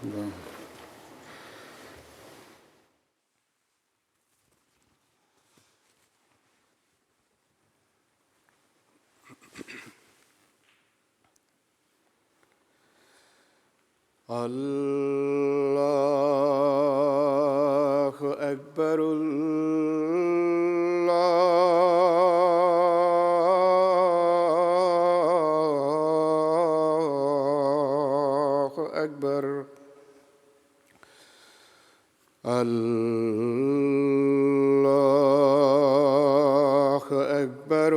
اللہ اکبر اللہ اکبر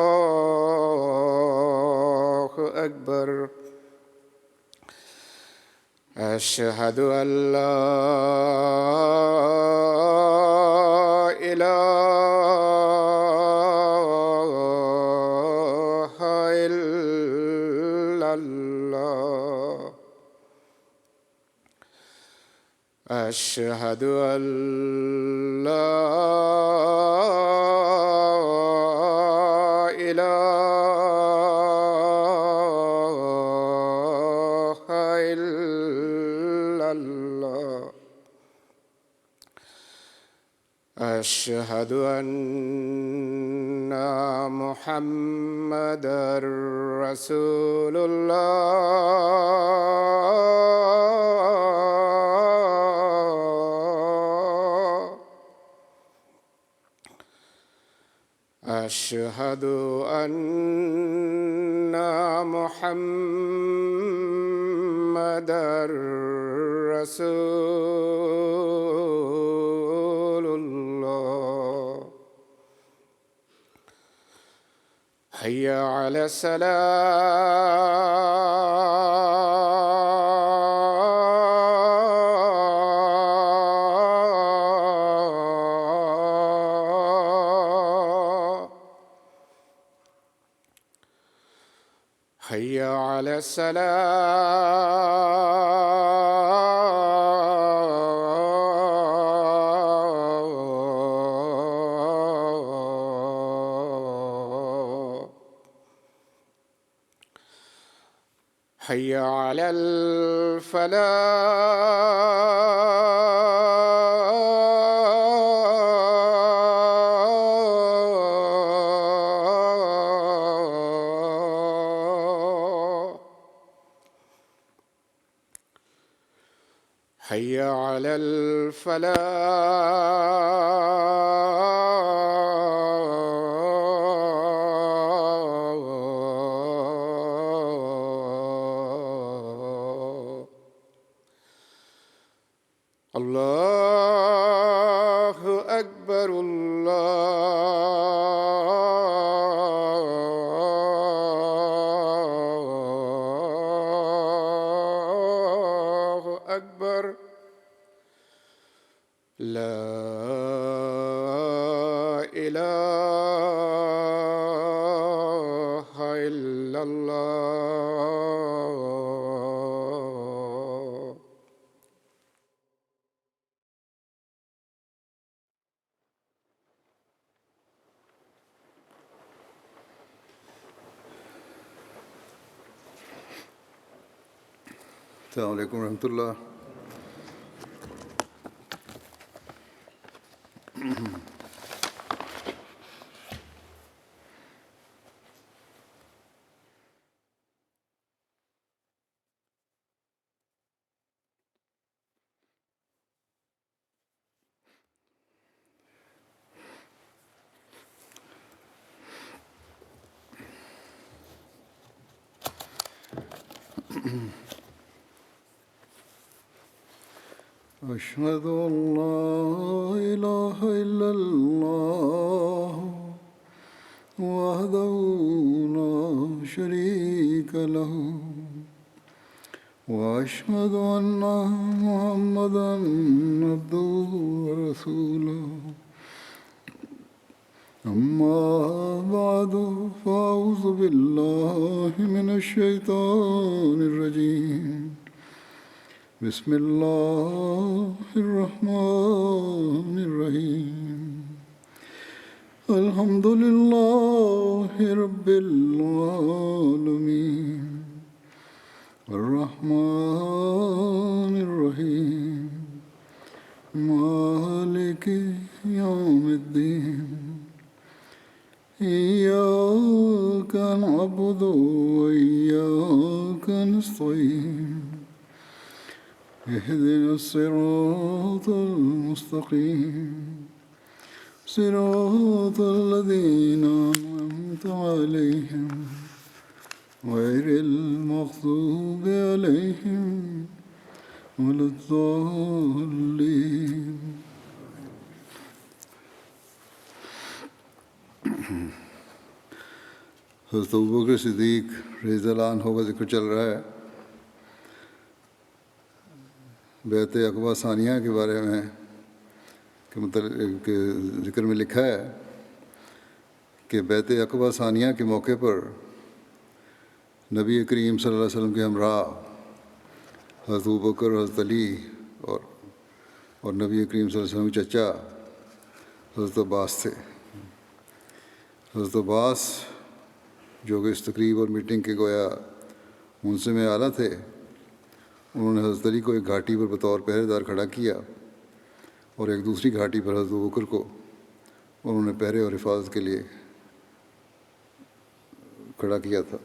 اللہ اکبر أشهد أن لا إله إلا الله أشهد أن لا إله إلا الله أشهد أن محمدًا رسول الله أشهد أن محمدًا رسول الله حي على الصلاة حي على الصلاة حي على الفلاح حي على الفلاح الله أكبر الله أكبر لا إله إلا الله السلام علیکم ورحمۃ اللہ۔ أشهد أن لا إله إلا الله وحده لا شريك له وأشهد أن محمدًا عبده ورسوله أما بعد فأعوذ بالله من الشيطان الرجيم بسم الله الرحمن الرحيم الحمد لله رب العالمين الرحمن الرحيم مالك يوم الدين إياك نعبد وإياك نستعين اهدنا الصراط المستقيم صراط الذين أنعمت عليهم غير المغضوب عليهم ولا الضالين. حضرت ابوبکر صدیق رضی اللہ عنہ کا ذکر چل رہا ہے بیعت عقبہ ثانیہ کے بارے میں کہ ذکر میں لکھا ہے کہ بیعت عقبہ ثانیہ کے موقع پر نبی کریم صلی اللہ علیہ وسلم کے ہمراہ حضرت ابوبکر اور حضرت علی اور نبی کریم صلی اللہ علیہ وسلم کے چچا حضرت عباس تھے. حضرت عباس جو کہ اس تقریب اور میٹنگ کے گویا منظم اعلیٰ تھے، انہوں نے حضرت علی کو ایک گھاٹی پر بطور پہرے دار کھڑا کیا اور ایک دوسری گھاٹی پر حضرت ابوبکر کو انہوں نے پہرے اور حفاظت کے لیے کھڑا کیا تھا.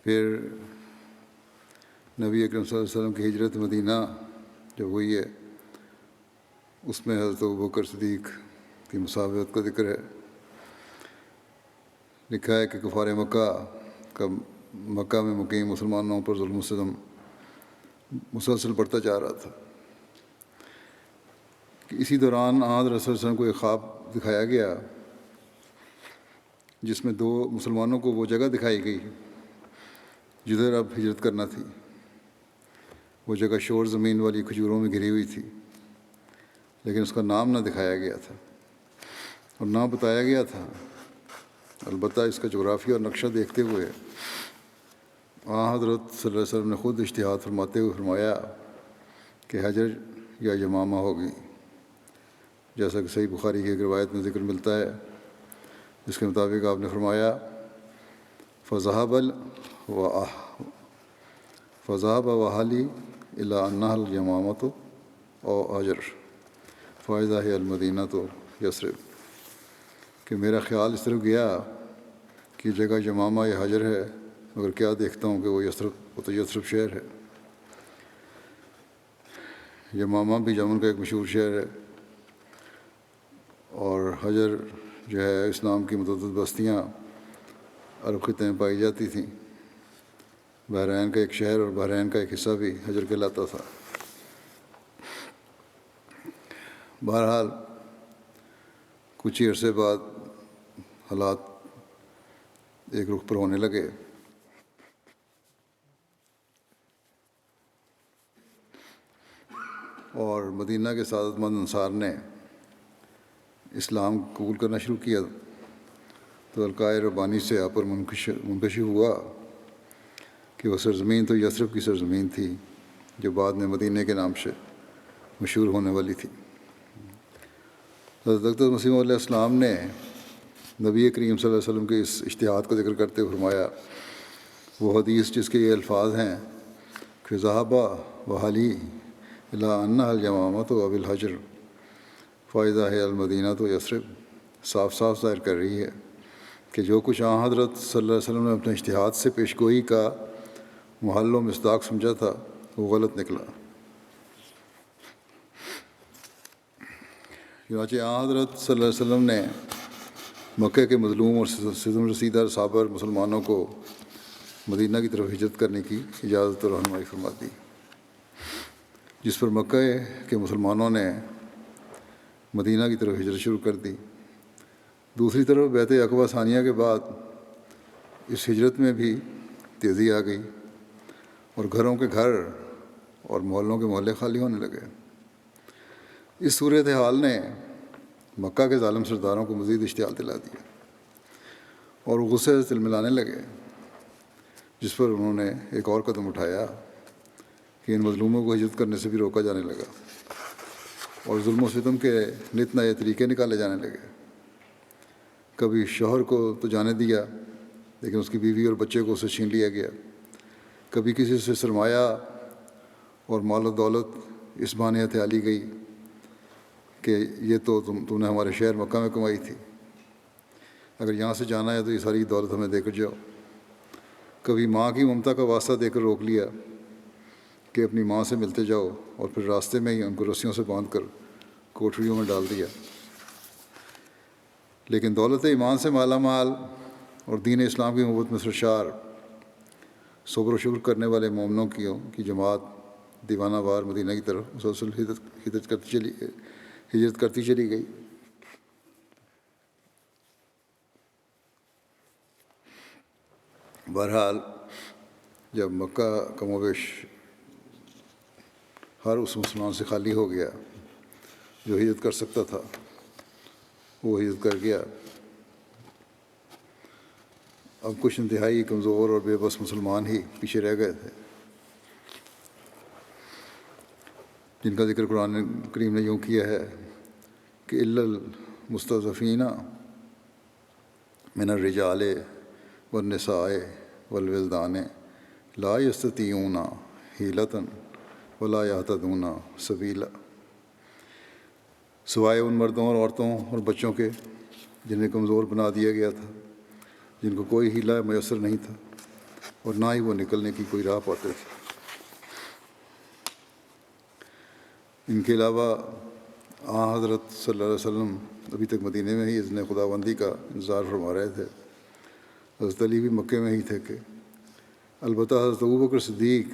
پھر نبی اکرم صلی اللہ علیہ وسلم کی ہجرت مدینہ جو ہوئی ہے اس میں حضرت ابوبکر صدیق کی مسابقت کا ذکر ہے. لکھا ہے کہ کفار مکہ میں مقیم مسلمانوں پر ظلم و ستم مسلسل بڑھتا جا رہا تھا. کہ اسی دوران حضرت رسول اللہ علیہ وسلم کو ایک خواب دکھایا گیا جس میں دو مسلمانوں کو وہ جگہ دکھائی گئی جدھر اب ہجرت کرنا تھی. وہ جگہ شور زمین والی کھجوروں میں گھری ہوئی تھی، لیکن اس کا نام نہ دکھایا گیا تھا اور نہ بتایا گیا تھا. البتہ اس کا جغرافیہ اور نقشہ دیکھتے ہوئے حضرت صلی اللہ علیہ وسلم نے خود اجتہاد فرماتے ہوئے فرمایا کہ حجر یا یمامہ ہوگی، جیسا کہ صحیح بخاری کی ایک روایت میں ذکر ملتا ہے جس کے مطابق آپ نے فرمایا فذهب وحالی الی انہا الیمامۃ او حجر فاذا ہی المدینہ تو یثرب، کہ میرا خیال اس طرف گیا کہ جگہ یمامہ یا حجر ہے، مگر کیا دیکھتا ہوں کہ وہ یثرب شہر ہے. یمامہ بھی یمن کا ایک مشہور شہر ہے، اور حجر جو ہے اسلام کی متعدد بستیاں عرب خطے میں پائی جاتی تھیں. بحرین کا ایک شہر اور بحرین کا ایک حصہ بھی حجر کہلاتا تھا. بہرحال کچھ ہی عرصے بعد حالات ایک رخ پر ہونے لگے. اور مدینہ کے سعادت مند انصار نے اسلام قبول کرنا شروع کیا تو القائے ربانی سے آپ پر منکشف ہوا کہ وہ سرزمین تو یثرب کی سرزمین تھی جو بعد میں مدینہ کے نام سے مشہور ہونے والی تھی. حضرت اقدس مسیح علیہ السلام نے نبی کریم صلی اللہ علیہ وسلم کے اس اجتہاد کا ذکر کرتے ہوئے فرمایا وہ حدیث جس کے یہ الفاظ ہیں کہ ذہبہ وحالی الی انہا الیمامۃ اب الحجر فاذا ہی المدینہ تو یثرب، صاف صاف ظاہر کر رہی ہے کہ جو کچھ حضرت صلی اللہ علیہ وسلم نے اپنے اجتہاد سے پیش گوئی کا محل و مصداق سمجھا تھا وہ غلط نکلا. چنانچہ حضرت صلی اللہ علیہ وسلم نے مکہ کے مظلوم اور ستم رسیدہ صابر مسلمانوں کو مدینہ کی طرف ہجرت کرنے کی اجازت اور رہنمائی فرما دی، جس پر مکہ کے مسلمانوں نے مدینہ کی طرف ہجرت شروع کر دی. دوسری طرف بیعت عقبہ ثانیہ کے بعد اس ہجرت میں بھی تیزی آ گئی اور گھروں کے گھر اور محلوں کے محلے خالی ہونے لگے. اس صورتحال نے مکہ کے ظالم سرداروں کو مزید اشتعال دلا دیا اور غصے سے تلملانے لگے. جس پر انہوں نے ایک اور قدم اٹھایا کہ ان مظلوموں کو ہجرت کرنے سے بھی روکا جانے لگا اور ظلم و ستم کے نت نئے طریقے نکالے جانے لگے۔ کبھی شوہر کو تو جانے دیا لیکن اس کی بیوی اور بچے کو اسے چھین لیا گیا، کبھی کسی سے سرمایہ اور مال و دولت اس بہانے ہتھیا لی گئی کہ یہ تو تم نے ہمارے شہر مکہ میں کمائی تھی، اگر یہاں سے جانا ہے تو یہ ساری دولت ہمیں دے کر جاؤ۔ کبھی ماں کی ممتا کا واسطہ دے کر روک لیا کہ اپنی ماں سے ملتے جاؤ، اور پھر راستے میں ہی ان کو رسیوں سے باندھ کر کوٹھریوں میں ڈال دیا۔ لیکن دولت ایمان سے مالا مال اور دین اسلام کی محبت میں سرشار صبر و شکر کرنے والے مومنوں کی جماعت دیوانہ وار مدینہ کی طرف مسلسل ہجرت کرتی چلی گئی۔ بہرحال جب مکہ کم و بیش ہر اس مسلمان سے خالی ہو گیا جو ہجرت کر سکتا تھا، وہ ہجرت کر گیا۔ اب کچھ انتہائی کمزور اور بے بس مسلمان ہی پیچھے رہ گئے تھے، جن کا ذکر قرآن کریم نے یوں کیا ہے کہ الا المستضعفین من الرجال والنساء والولدان لا یستطیعون حیلۃ ولا یہتدون سبیلا، سوائے ان مردوں اور عورتوں اور بچوں کے جنہیں کمزور بنا دیا گیا تھا، جن کو کوئی حیلہ میسر نہیں تھا اور نہ ہی وہ نکلنے کی کوئی راہ پاتے تھے۔ ان کے علاوہ حضرت صلی اللہ علیہ وسلم ابھی تک مدینے میں ہی اذن خداوندی کا انتظار فرما رہے تھے۔ حضرت علی بھی مکے میں ہی تھے کہ البتہ حضرت ابوبکر صدیق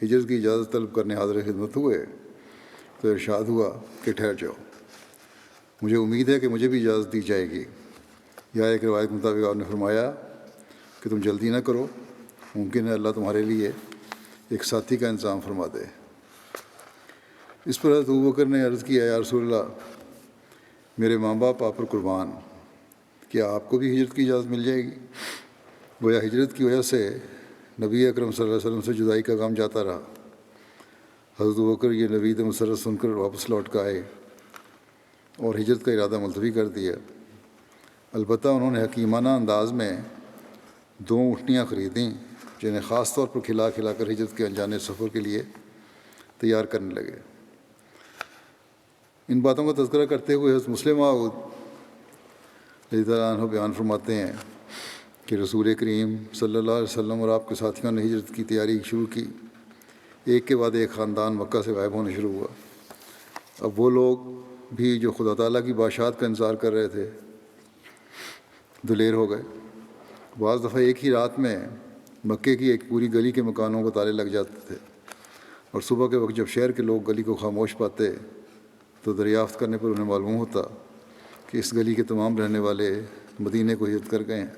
ہجرت کی اجازت طلب کرنے حاضر خدمت ہوئے تو ارشاد ہوا کہ ٹھہر جاؤ، مجھے امید ہے کہ مجھے بھی اجازت دی جائے گی۔ یا ایک روایت کے مطابق آپ نے فرمایا کہ تم جلدی نہ کرو، ممکن ہے اللہ تمہارے لیے ایک ساتھی کا انتظام فرما دے۔ اس پر حضرت ابوبکر نے عرض کیا، یا رسول اللہ، میرے ماں باپ آپ پر قربان، کیا آپ کو بھی ہجرت کی اجازت مل جائے گی؟ گویا ہجرت کی وجہ سے نبی اکرم صلی اللہ علیہ وسلم سے جدائی کا غم جاتا رہا۔ حضرت ابوبکر یہ نوید مسرت سن کر واپس لوٹ کر آئے اور ہجرت کا ارادہ ملتوی کر دیا۔ البتہ انہوں نے حکیمانہ انداز میں 2 اونٹنیاں خریدیں جنہیں خاص طور پر کھلا کر ہجرت کے انجانے سفر کے لیے تیار کرنے لگے۔ ان باتوں کا تذکرہ کرتے ہوئے حضرت مسلم موعود رضی اللہ عنہ بیان فرماتے ہیں کہ رسول کریم صلی اللہ علیہ وسلم اور آپ کے ساتھیوں نے ہجرت کی تیاری شروع کی۔ ایک کے بعد ایک خاندان مکہ سے غائب ہونے شروع ہوا۔ اب وہ لوگ بھی جو خدا تعالیٰ کی بادشاہت کا انتظار کر رہے تھے دلیر ہو گئے۔ بعض دفعہ ایک ہی رات میں مکے کی ایک پوری گلی کے مکانوں کو تالے لگ جاتے تھے، اور صبح کے وقت جب شہر کے لوگ گلی کو خاموش پاتے تو دریافت کرنے پر انہیں معلوم ہوتا کہ اس گلی کے تمام رہنے والے مدینے کو ہجرت کر گئے ہیں۔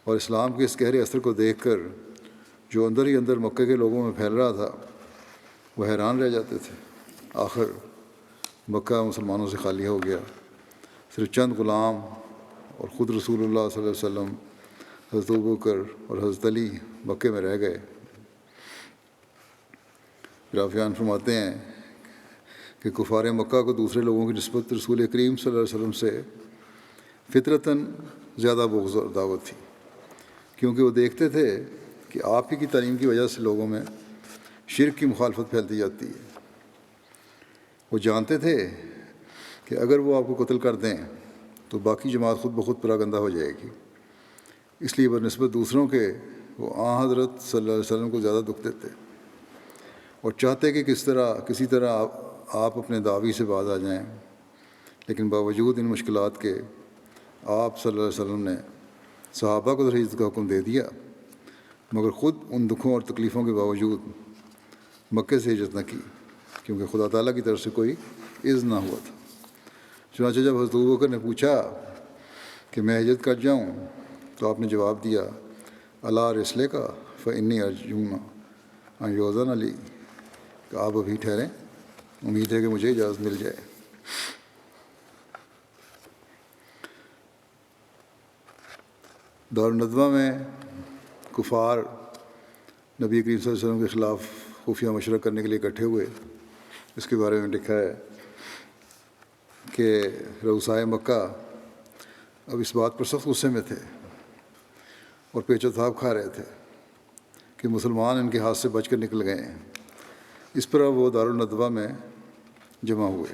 اور اسلام کے اس گہرے اثر کو دیکھ کر جو اندر ہی اندر مکے کے لوگوں میں پھیل رہا تھا وہ حیران رہ جاتے تھے۔ آخر مکہ مسلمانوں سے خالی ہو گیا، صرف چند غلام اور خود رسول اللہ صلی اللہ علیہ وسلم، حضرت ابوبکر اور حضرت علی مکے میں رہ گئے۔ پھر آپ بیان فرماتے ہیں کہ کفار مکہ کو دوسرے لوگوں کی نسبت رسول کریم صلی اللہ علیہ وسلم سے فطرتاً زیادہ بغض اور دعوت تھی، کیونکہ وہ دیکھتے تھے کہ آپ ہی کی تعلیم کی وجہ سے لوگوں میں شرک کی مخالفت پھیلتی جاتی ہے۔ وہ جانتے تھے کہ اگر وہ آپ کو قتل کر دیں تو باقی جماعت خود بخود پراگندہ ہو جائے گی، اس لیے بنسبت دوسروں کے وہ حضرت صلی اللہ علیہ وسلم کو زیادہ دکھ دیتے اور چاہتے کہ کسی طرح آپ اپنے دعوی سے باز آ جائیں۔ لیکن باوجود ان مشکلات کے آپ صلی اللہ علیہ وسلم نے صحابہ کو ہجرت کا حکم دے دیا، مگر خود ان دکھوں اور تکلیفوں کے باوجود مکے سے ہجرت نہ کی، کیونکہ خدا تعالیٰ کی طرف سے کوئی اذن نہ ہوا تھا۔ چنانچہ جب حضرت ابوبکر نے پوچھا کہ میں ہجرت کر جاؤں تو آپ نے جواب دیا، الا رسلے کا فانی ارجون ان یؤذن لی، کہ آپ ابھی ٹھہریں، امید ہے کہ مجھے اجازت مل جائے۔ دارالندوہ میں کفار نبی کریم صلی اللہ علیہ وسلم کے خلاف خفیہ مشورہ کرنے کے لیے اکٹھے ہوئے. اس کے بارے میں لکھا ہے کہ رؤسائے مکہ اب اس بات پر سخت غصے میں تھے اور پیچ و تاب کھا رہے تھے کہ مسلمان ان کے ہاتھ سے بچ کر نکل گئے ہیں. اس پر اب وہ دارالندوہ میں جمع ہوئے.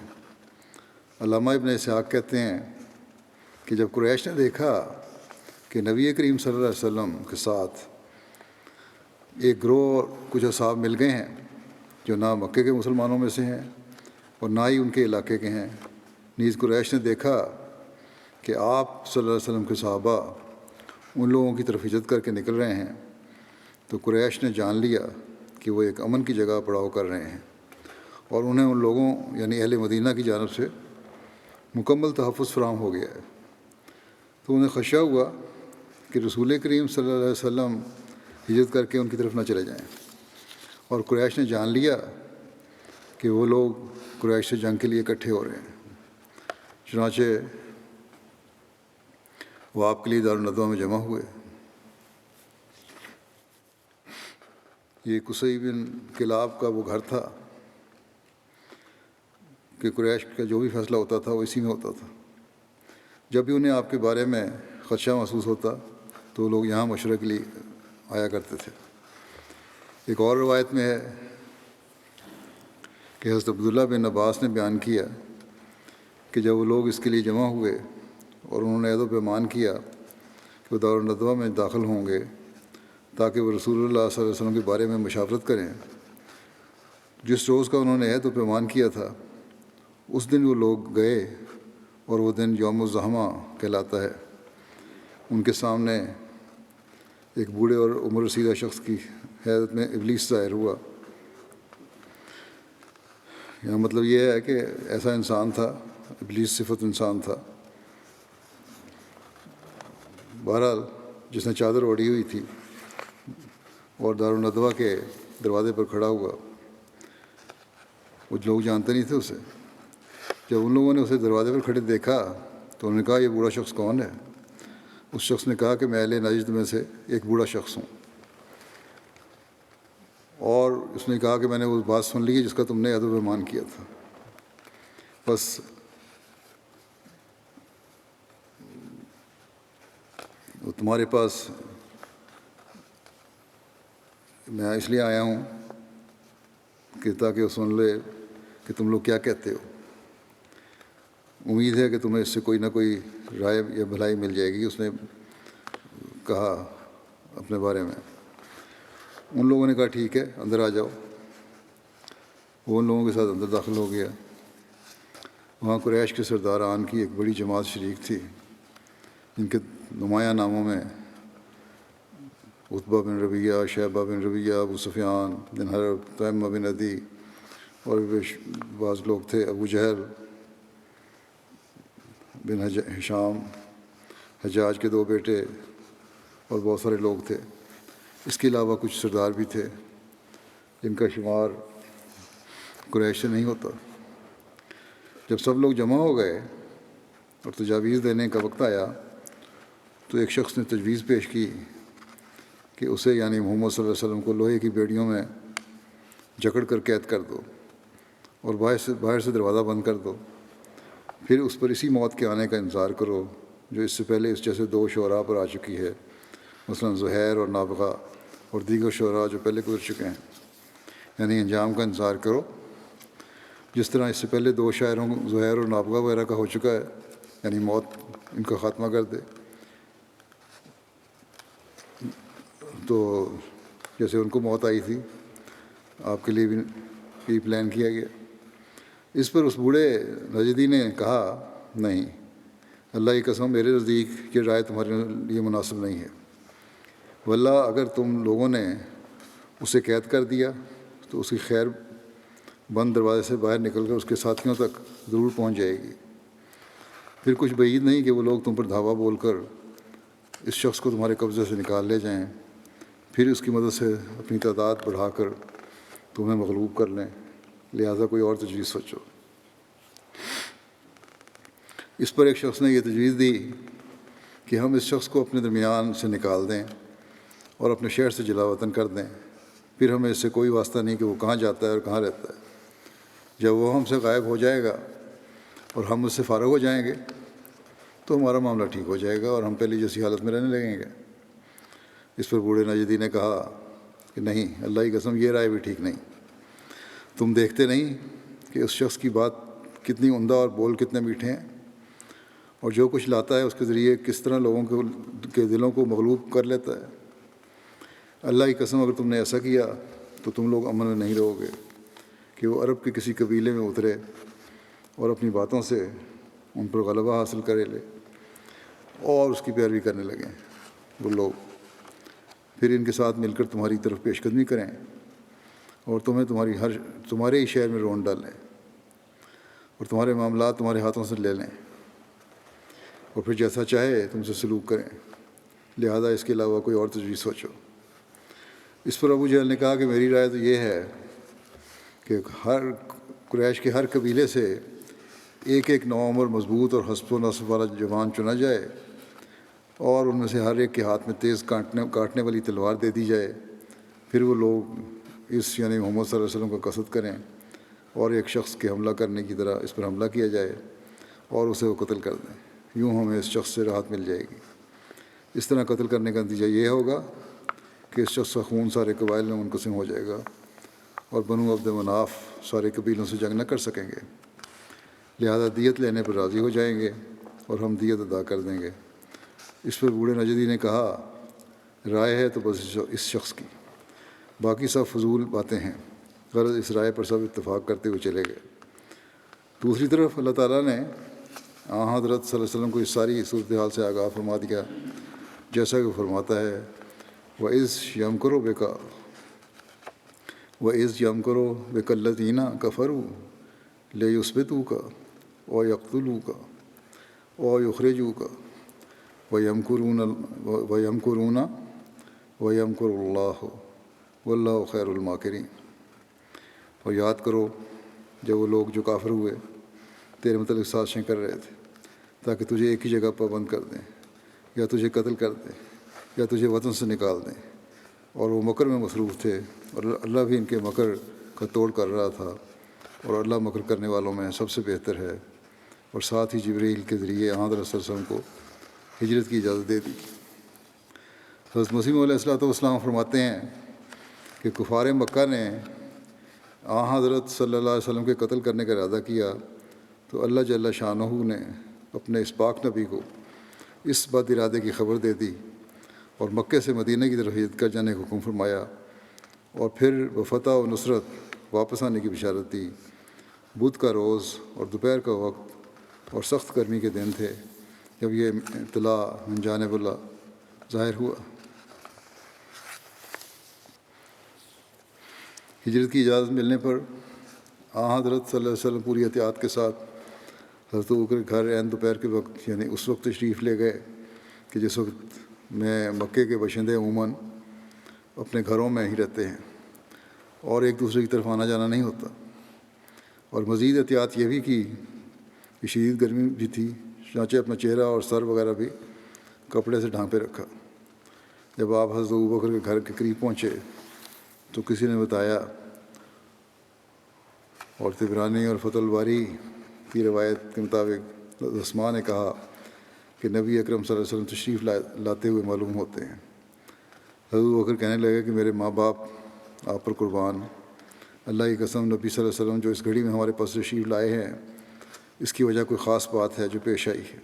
علامہ ابن اسحاق کہتے ہیں کہ جب قریش نے دیکھا کہ نبی کریم صلی اللہ علیہ وسلم کے ساتھ ایک گروہ کچھ اصحاب مل گئے ہیں جو نہ مکے کے مسلمانوں میں سے ہیں اور نہ ہی ان کے علاقے کے ہیں، نیز قریش نے دیکھا کہ آپ صلی اللہ علیہ وسلم کے صحابہ ان لوگوں کی طرف ہجرت کر کے نکل رہے ہیں، تو قریش نے جان لیا کہ وہ ایک امن کی جگہ پڑاؤ کر رہے ہیں، اور انہیں ان لوگوں یعنی اہل مدینہ کی جانب سے مکمل تحفظ فراہم ہو گیا ہے. تو انہیں خدشہ ہوا کہ رسول کریم صلی اللہ علیہ وسلم ہجرت کر کے ان کی طرف نہ چلے جائیں، اور قریش نے جان لیا کہ وہ لوگ قریش سے جنگ کے لیے اکٹھے ہو رہے ہیں. چنانچہ وہ آپ کے لیے دارالندوہ میں جمع ہوئے. یہ قصی بن کلاب کا وہ گھر تھا کہ قریش کا جو بھی فیصلہ ہوتا تھا وہ اسی میں ہوتا تھا. جب بھی انہیں آپ کے بارے میں خدشہ محسوس ہوتا تو وہ لوگ یہاں مشورے کے لیے آیا کرتے تھے. ایک اور روایت میں ہے کہ حضرت عبداللہ بن عباس نے بیان کیا کہ جب وہ لوگ اس کے لیے جمع ہوئے اور انہوں نے عہد و پیمان کیا کہ وہ دارالندوہ میں داخل ہوں گے تاکہ وہ رسول اللہ صلی اللہ علیہ وسلم کے بارے میں مشاورت کریں، جس روز کا انہوں نے عہد و پیمان کیا تھا اس دن وہ لوگ گئے، اور وہ دن یوم الزحمہ کہلاتا ہے. ان کے سامنے ایک بوڑھے اور عمر رسیدہ شخص کی حیرت میں ابلیس ظاہر ہوا. یہاں مطلب یہ ہے کہ ایسا انسان تھا، ابلیس صفت انسان تھا. بہرحال جس نے چادر اوڑھی ہوئی تھی اور دارالندوہ کے دروازے پر کھڑا ہوا، وہ لوگ جانتے نہیں تھے اسے. جب ان لوگوں نے اسے دروازے پر کھڑے دیکھا تو انہوں نے کہا یہ بوڑھا شخص کون ہے؟ اس شخص نے کہا کہ میں اہل نجد میں سے ایک بوڑھا شخص ہوں، اور اس نے کہا کہ میں نے وہ بات سن لی ہے جس کا تم نے عہد و پیمان کیا تھا. بس وہ تمہارے پاس میں اس لیے آیا ہوں کہ تاکہ وہ سن لے کہ تم لوگ کیا کہتے ہو. امید ہے کہ تمہیں اس سے کوئی نہ کوئی رائے یا بھلائی مل جائے گی. اس نے کہا اپنے بارے میں. ان لوگوں نے کہا ٹھیک ہے اندر آ جاؤ. وہ ان لوگوں کے ساتھ اندر داخل ہو گیا. وہاں قریش کے سرداران کی ایک بڑی جماعت شریک تھی، جن کے نمایاں ناموں میں عتبہ بن ربیعہ، شیبہ بن ربیعہ، ابو سفیان بن حرب، تیمہ بن عدی، اور بعض لوگ تھے، ابو جہل بن ہشام، حجاج کے 2 بیٹے، اور بہت سارے لوگ تھے. اس کے علاوہ کچھ سردار بھی تھے جن کا شمار قریش سے نہیں ہوتا. جب سب لوگ جمع ہو گئے اور تجاویز دینے کا وقت آیا تو ایک شخص نے تجویز پیش کی کہ اسے یعنی محمد صلی اللہ علیہ وسلم کو لوہے کی بیڑیوں میں جکڑ کر قید کر دو اور باہر سے دروازہ بند کر دو. پھر اس پر اسی موت کے آنے کا انتظار کرو جو اس سے پہلے اس جیسے 2 شعراء پر آ چکی ہے، مثلا زہیر اور نابغہ، اور دیگر شعراء جو پہلے گزر چکے ہیں. یعنی انجام کا انتظار کرو جس طرح اس سے پہلے 2 شاعروں زہیر اور نابغہ وغیرہ کا ہو چکا ہے، یعنی موت ان کا خاتمہ کر دے. تو جیسے ان کو موت آئی تھی آپ کے لیے بھی یہی پلان کیا گیا. اس پر اس بوڑھے نجدی نے کہا نہیں، اللہ کی قسم میرے نزدیک یہ رائے تمہارے لیے مناسب نہیں ہے. واللہ اگر تم لوگوں نے اسے قید کر دیا تو اس کی خیر بند دروازے سے باہر نکل کر اس کے ساتھیوں تک ضرور پہنچ جائے گی. پھر کچھ بعید نہیں کہ وہ لوگ تم پر دھاوا بول کر اس شخص کو تمہارے قبضے سے نکال لے جائیں، پھر اس کی مدد سے اپنی تعداد بڑھا کر تمہیں مغلوب کر لیں. لہٰذا کوئی اور تجویز سوچو. اس پر ایک شخص نے یہ تجویز دی کہ ہم اس شخص کو اپنے درمیان سے نکال دیں اور اپنے شہر سے جلا وطن کر دیں، پھر ہمیں اس سے کوئی واسطہ نہیں کہ وہ کہاں جاتا ہے اور کہاں رہتا ہے۔ جب وہ ہم سے غائب ہو جائے گا اور ہم اس سے فارغ ہو جائیں گے تو ہمارا معاملہ ٹھیک ہو جائے گا اور ہم پہلے جیسی حالت میں رہنے لگیں گے۔ اس پر بوڑھے نجدی نے کہا کہ نہیں، اللہ کی قسم یہ رائے بھی ٹھیک نہیں۔ تم دیکھتے نہیں کہ اس شخص کی بات کتنی عمدہ اور بول کتنے میٹھے ہیں، اور جو کچھ لاتا ہے اس کے ذریعے کس طرح لوگوں کے دلوں کو مغلوب کر لیتا ہے۔ اللہ کی قسم اگر تم نے ایسا کیا تو تم لوگ امن میں نہیں رہو گے کہ وہ عرب کے کسی قبیلے میں اترے اور اپنی باتوں سے ان پر غلبہ حاصل کرے لے اور اس کی پیروی کرنے لگیں۔ وہ لوگ پھر ان کے ساتھ مل کر تمہاری طرف پیش قدمی کریں اور تمہیں تمہارے ہی شہر میں رون ڈالیں اور تمہارے معاملات تمہارے ہاتھوں سے لے لیں اور پھر جیسا چاہے تم سے سلوک کریں، لہذا اس کے علاوہ کوئی اور تجویز سوچو۔ اس پر ابو جہل نے کہا کہ میری رائے تو یہ ہے کہ قریش کے ہر قبیلے سے ایک ایک نوعمر مضبوط اور حسب و نصب والا جوان چنا جائے اور ان میں سے ہر ایک کے ہاتھ میں تیز کاٹنے والی تلوار دے دی جائے، پھر وہ لوگ یعنی محمد صلی اللہ علیہ وسلم کا قصد کریں اور ایک شخص کے حملہ کرنے کی طرح اس پر حملہ کیا جائے اور اسے وہ قتل کر دیں، یوں ہمیں اس شخص سے راحت مل جائے گی۔ اس طرح قتل کرنے کا نتیجہ یہ ہوگا کہ اس شخص کا خون سارے قبائل میں منقسم ہو جائے گا اور بنو عبد مناف سارے قبیلوں سے جنگ نہ کر سکیں گے، لہذا دیت لینے پر راضی ہو جائیں گے اور ہم دیت ادا کر دیں گے۔ اس پر بوڑھے نجدی نے کہا رائے ہے تو بس اس شخص کی، باقی سب فضول باتیں ہیں۔ غرض اس رائے پر سب اتفاق کرتے ہوئے چلے گئے۔ دوسری طرف اللہ تعالیٰ نے حضرت صلی اللہ علیہ وسلم کو اس ساری صورتحال سے آگاہ فرما دیا، جیسا کہ وہ فرماتا ہے وَإِذْ يَمْكُرُ بِكَ الَّذِينَ كَفَرُوا لِيُثْبِتُوكَ أَوْ يَقْتُلُوكَ أَوْ يُخْرِجُوكَ وَيَمْكُرُونَ وَيَمْكُرُ اللَّهُ وَاللَّهُ خَيْرُ الْمَاكِرِينَ۔ اور یاد کرو جب وہ لوگ جو کافر ہوئے تیرے متعلق سازشیں کر رہے تھے تاکہ تجھے ایک ہی جگہ پابند کر دیں یا تجھے قتل کر دیں یا تجھے وطن سے نکال دیں، اور وہ مکر میں مصروف تھے اور اللہ بھی ان کے مکر کا توڑ کر رہا تھا، اور اللہ مکر کرنے والوں میں سب سے بہتر ہے۔ اور ساتھ ہی جبریل کے ذریعے حضرت صلی اللہ علیہ وسلم کو ہجرت کی اجازت دے دی۔ حضرت مسیح علیہ السلام فرماتے ہیں کہ کفار مکہ نے حضرت صلی اللہ علیہ وسلم کے قتل کرنے کا ارادہ کیا تو اللہ جل شانہ نے اپنے اس پاک نبی کو اس بد ارادے کی خبر دے دی اور مکے سے مدینہ کی طرف ہجرت کر جانے کا حکم فرمایا، اور پھر وہ فتح و نصرت واپس آنے کی بشارت دی۔ بدھ کا روز اور دوپہر کا وقت اور سخت گرمی کے دن تھے جب یہ اطلاع من جانب اللہ ظاہر ہوا۔ ہجرت کی اجازت ملنے پر حضرت صلی اللہ علیہ وسلم پوری احتیاط کے ساتھ حضرت ابوبکر کے گھر عین دوپہر کے وقت یعنی اس وقت تشریف لے گئے کہ جس وقت میں مکے کے باشندے عموماً اپنے گھروں میں ہی رہتے ہیں اور ایک دوسرے کی طرف آنا جانا نہیں ہوتا، اور مزید احتیاط یہ بھی کی کہ شدید گرمی بھی تھی، چنانچہ اپنا چہرہ اور سر وغیرہ بھی کپڑے سے ڈھانپے رکھا۔ جب آپ حضرت ابوبکر کے گھر کے قریب پہنچے تو کسی نے بتایا، اور طبرانی اور فتح الباری کی روایت کے مطابق اسماء نے کہا کہ نبی اکرم صلی اللہ علیہ وسلم تشریف لاتے ہوئے معلوم ہوتے ہیں۔ حضرت ابوبکر کہنے لگے کہ میرے ماں باپ آپ پر قربان، اللہ کی قسم نبی صلی اللہ علیہ وسلم جو اس گھڑی میں ہمارے پاس تشریف لائے ہیں اس کی وجہ کوئی خاص بات ہے جو پیش آئی ہے۔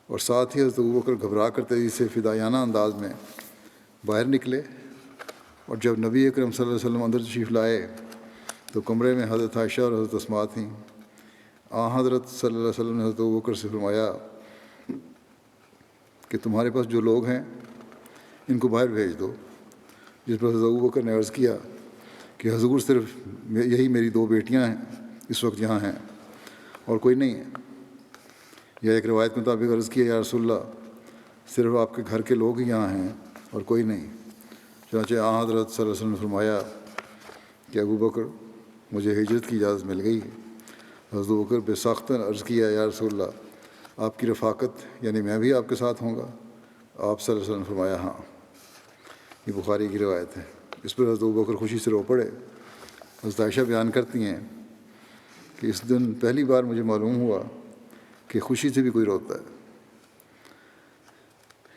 اور ساتھ ہی حضرت ابوبکر گھبرا کر تیزی سے فدائیانہ انداز میں باہر نکلے، اور جب نبی اکرم صلی اللہ علیہ وسلم اندر تشریف لائے تو کمرے میں حضرت عائشہ اور حضرت اسماء تھیں۔ حضرت صلی اللہ علیہ وسلم نے حضرت ابوبکر سے فرمایا کہ تمہارے پاس جو لوگ ہیں ان کو باہر بھیج دو، جس پر حضرت ابوبکر نے عرض کیا کہ حضور صرف یہی میری 2 بیٹیاں ہیں اس وقت یہاں ہیں اور کوئی نہیں ہے، یا ایک روایت کے مطابق عرض کیا یا رسول اللہ صرف آپ کے گھر کے لوگ ہی یہاں ہیں اور کوئی نہیں۔ چنانچہ حضرت صلی اللہ علیہ وسلم نے فرمایا کہ ابوبکر مجھے ہجرت کی اجازت مل گئی ہے۔ حضرت ابوبکر بے ساختہ عرض کیا یا رسول اللہ آپ کی رفاقت یعنی میں بھی آپ کے ساتھ ہوں گا؟ آپ صلی اللہ علیہ وسلم نے فرمایا ہاں۔ یہ بخاری کی روایت ہے۔ اس پر حضرت ابوبکر خوشی سے رو پڑے۔ حضرت عائشہ بیان کرتی ہیں کہ اس دن پہلی بار مجھے معلوم ہوا کہ خوشی سے بھی کوئی روتا ہے۔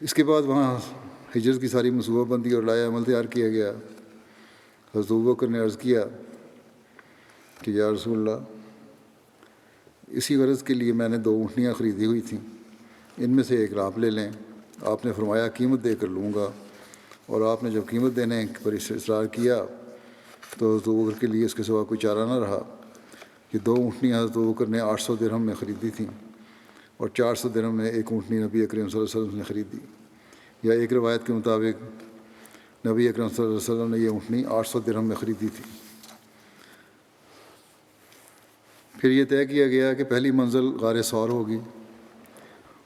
اس کے بعد وہاں ہجرت کی ساری منصوبہ بندی اور لائحہ عمل تیار کیا گیا۔ حضرت ابوبکر نے عرض کیا کہ یا رسول اللہ، اسی غرض کے لیے میں نے 2 اونٹنیاں خریدی ہوئی تھیں، ان میں سے ایک آپ لے لیں۔ آپ نے فرمایا قیمت دے کر لوں گا، اور آپ نے جب قیمت دینے پر اصرار کیا تو حضرت ابوبکر کے لیے اس کے سوا کوئی چارہ نہ رہا۔ یہ 2 اونٹنیاں حضرت ابوبکر نے 800 درہم میں خریدی تھیں، اور 400 درہم میں ایک اونٹنی نبی اکرم صلی اللہ علیہ وسلم نے خریدی، یا ایک روایت کے مطابق نبی اکرم صلی اللہ علیہ وسلم نے یہ اونٹنی 800 درہم میں خریدی تھی۔ پھر یہ طے کیا گیا کہ پہلی منزل غار ثور ہوگی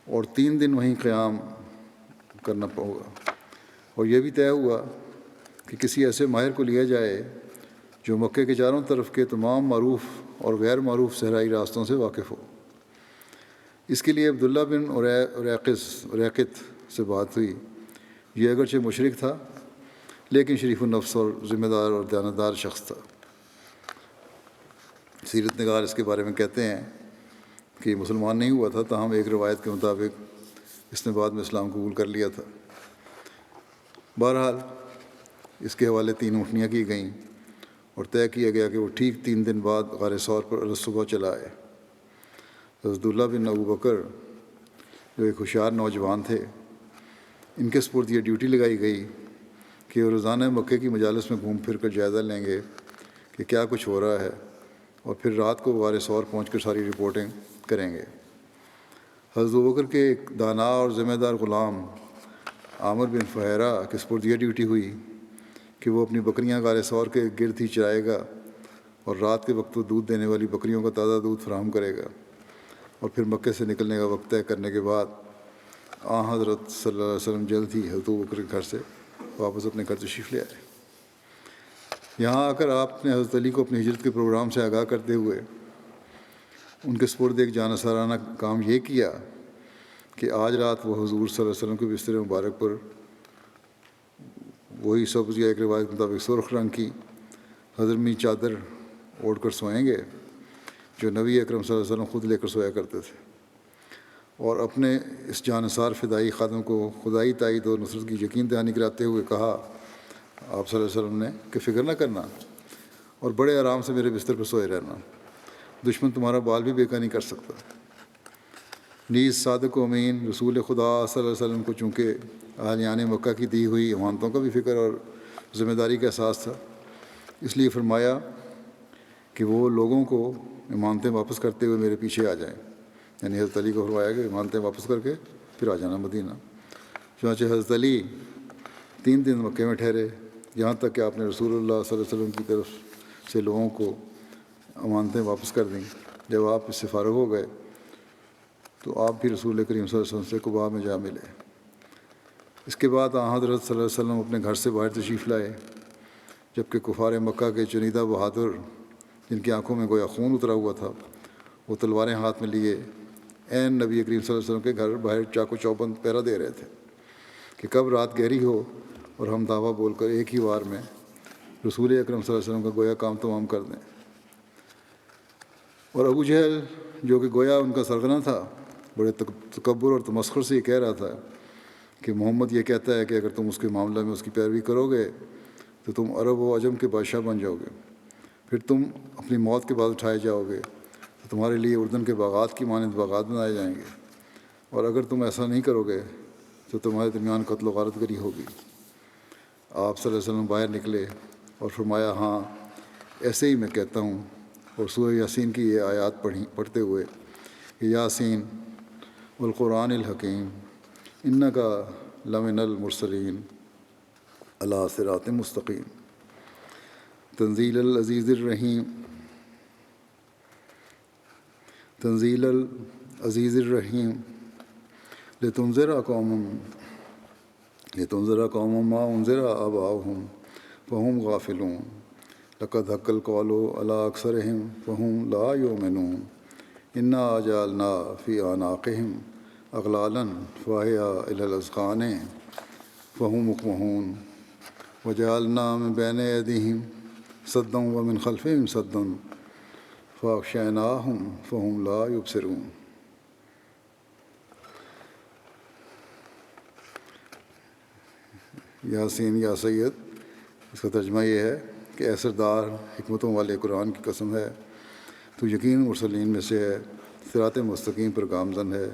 اور 3 دن وہیں قیام کرنا ہوگا، اور یہ بھی طے ہوا کہ کسی ایسے ماہر کو لیا جائے جو مکے کے چاروں طرف کے تمام معروف اور غیر معروف صحرائی راستوں سے واقف ہو۔ اس کے لیے عبداللہ بن اریقط سے بات ہوئی۔ یہ اگرچہ مشرک تھا لیکن شریف النفس اور ذمہ دار اور دیانتدار شخص تھا۔ سیرت نگار اس کے بارے میں کہتے ہیں کہ یہ مسلمان نہیں ہوا تھا، تاہم ایک روایت کے مطابق اس نے بعد میں اسلام قبول کر لیا تھا۔ بہرحال اس کے حوالے 3 اونٹنیاں کی گئیں اور طے کیا گیا کہ وہ ٹھیک 3 دن بعد غار ثور پر صبح چلا آئے۔ حضرت عبداللہ بن ابوبکر جو ایک ہوشیار نوجوان تھے، ان کے سپرد یہ ڈیوٹی لگائی گئی کہ وہ روزانہ مکے کی مجالس میں گھوم پھر کر جائزہ لیں گے کہ کیا کچھ ہو رہا ہے، اور پھر رات کو غار ثور پہنچ کر ساری رپورٹنگ کریں گے۔ حضرت ابوبکر کے ایک دانا اور ذمہ دار غلام عامر بن فہیرہ کے سپرد یہ ڈیوٹی ہوئی کہ وہ اپنی بکریاں غار ثور کے گرد ہی چرائے گا، اور رات کے وقت وہ دودھ دینے والی بکریوں کا تازہ دودھ فراہم کرے گا، اور پھر مکے سے نکلنے کا وقت طے کرنے کے بعد حضرت صلی اللہ علیہ وسلم جلد ہی حضرت ابوبکر کے گھر سے واپس اپنے گھر تشریف لے آئے۔ یہاں آ کر آپ نے حضرت علی کو اپنی ہجرت کے پروگرام سے آگاہ کرتے ہوئے ان کے سپرد ایک جانثارانہ کام یہ کیا کہ آج رات وہ حضور صلی اللہ علیہ وسلم کے بستر مبارک پر وہی سبز یا ایک روایت کے مطابق سرخ رنگ کی حضرمی چادر اوڑھ کر سوئیں گے جو نبی اکرم صلی اللہ علیہ وسلم خود لے کر سویا کرتے تھے، اور اپنے اس جانثار فدائی خادم کو خدائی تائید اور نصرت کی یقین دہانی کراتے ہوئے کہا آپ صلی اللہ علیہ وسلم نے کہ فکر نہ کرنا اور بڑے آرام سے میرے بستر پر سوئے رہنا، دشمن تمہارا بال بھی بیکا نہیں کر سکتا۔ نیز صادق و امین رسول خدا صلی اللہ علیہ وسلم کو چونکہ اہلیان مکہ کی دی ہوئی امانتوں کا بھی فکر اور ذمہ داری کا احساس تھا، اس لیے فرمایا کہ وہ لوگوں کو امانتیں واپس کرتے ہوئے میرے پیچھے آ جائیں، یعنی حضرت علی کو فرمایا کہ امانتیں واپس کر کے پھر آ جانا مدینہ۔ چنانچہ حضرت علی 3 دن مکے میں ٹھہرے، یہاں تک کہ آپ نے رسول اللہ صلی اللہ علیہ وسلم کی طرف سے لوگوں کو امانتیں واپس کر دیں۔ جب آپ اس سے فارغ ہو گئے تو آپ بھی رسول کریم صلی اللہ علیہ وسلم سے قباء میں جا ملے۔ اس کے بعد حضرت صلی اللہ علیہ وسلم اپنے گھر سے باہر تشریف لائے، جبکہ کفار مکہ کے چنیدہ بہادر جن کی آنکھوں میں گویا خون اترا ہوا تھا، وہ تلواریں ہاتھ میں لیے عین نبی کریم صلی اللہ علیہ وسلم کے گھر باہر چاق و چوبند پہرا دے رہے تھے کہ کب رات گہری ہو اور ہم دعویٰ بول کر ایک ہی وار میں رسول اکرم صلی اللہ علیہ وسلم کا گویا کام تمام کر دیں۔ اور ابو جہل جو کہ گویا ان کا سرغنہ تھا، بڑے تکبر اور تمسخر سے یہ کہہ رہا تھا کہ محمد یہ کہتا ہے کہ اگر تم اس کے معاملہ میں اس کی پیروی کرو گے تو تم عرب و عجم کے بادشاہ بن جاؤ گے، پھر تم اپنی موت کے بعد اٹھائے جاؤ گے تو تمہارے لیے اردن کے باغات کی مانند باغات بنائے جائیں گے، اور اگر تم ایسا نہیں کرو گے تو تمہارے درمیان قتل و غارت گری ہوگی۔ آپ صلی اللہ علیہ وسلم باہر نکلے اور فرمایا ہاں ایسے ہی میں کہتا ہوں، اور سورہ یاسین کی یہ آیات پڑھتے ہوئے کہ یاسین والقرآن الحکیم انکا لمن المرسلین علی صراط مستقیم تنزیل العزیز الرحیم تنزیل العزیز الرحیم لتنذر قوم ما انذر آباؤہم فہم غافلون لقد حق القول علی اکثرہم فہم لا یؤمنون انا جعلنا فی اعناقہم اغلالا فہی الی الاذقان فہم مقمحون وجعلنا من بین ایدیہم صدا ومن خلفہم صدا فاغشیناہم فہم لا یبصرون۔ یاسین یا سید، اس کا ترجمہ یہ ہے کہ اے سردار حکمتوں والے قرآن کی قسم ہے، تو یقین مرسلین میں سے ہے، صراط مستقیم پر گامزن ہے،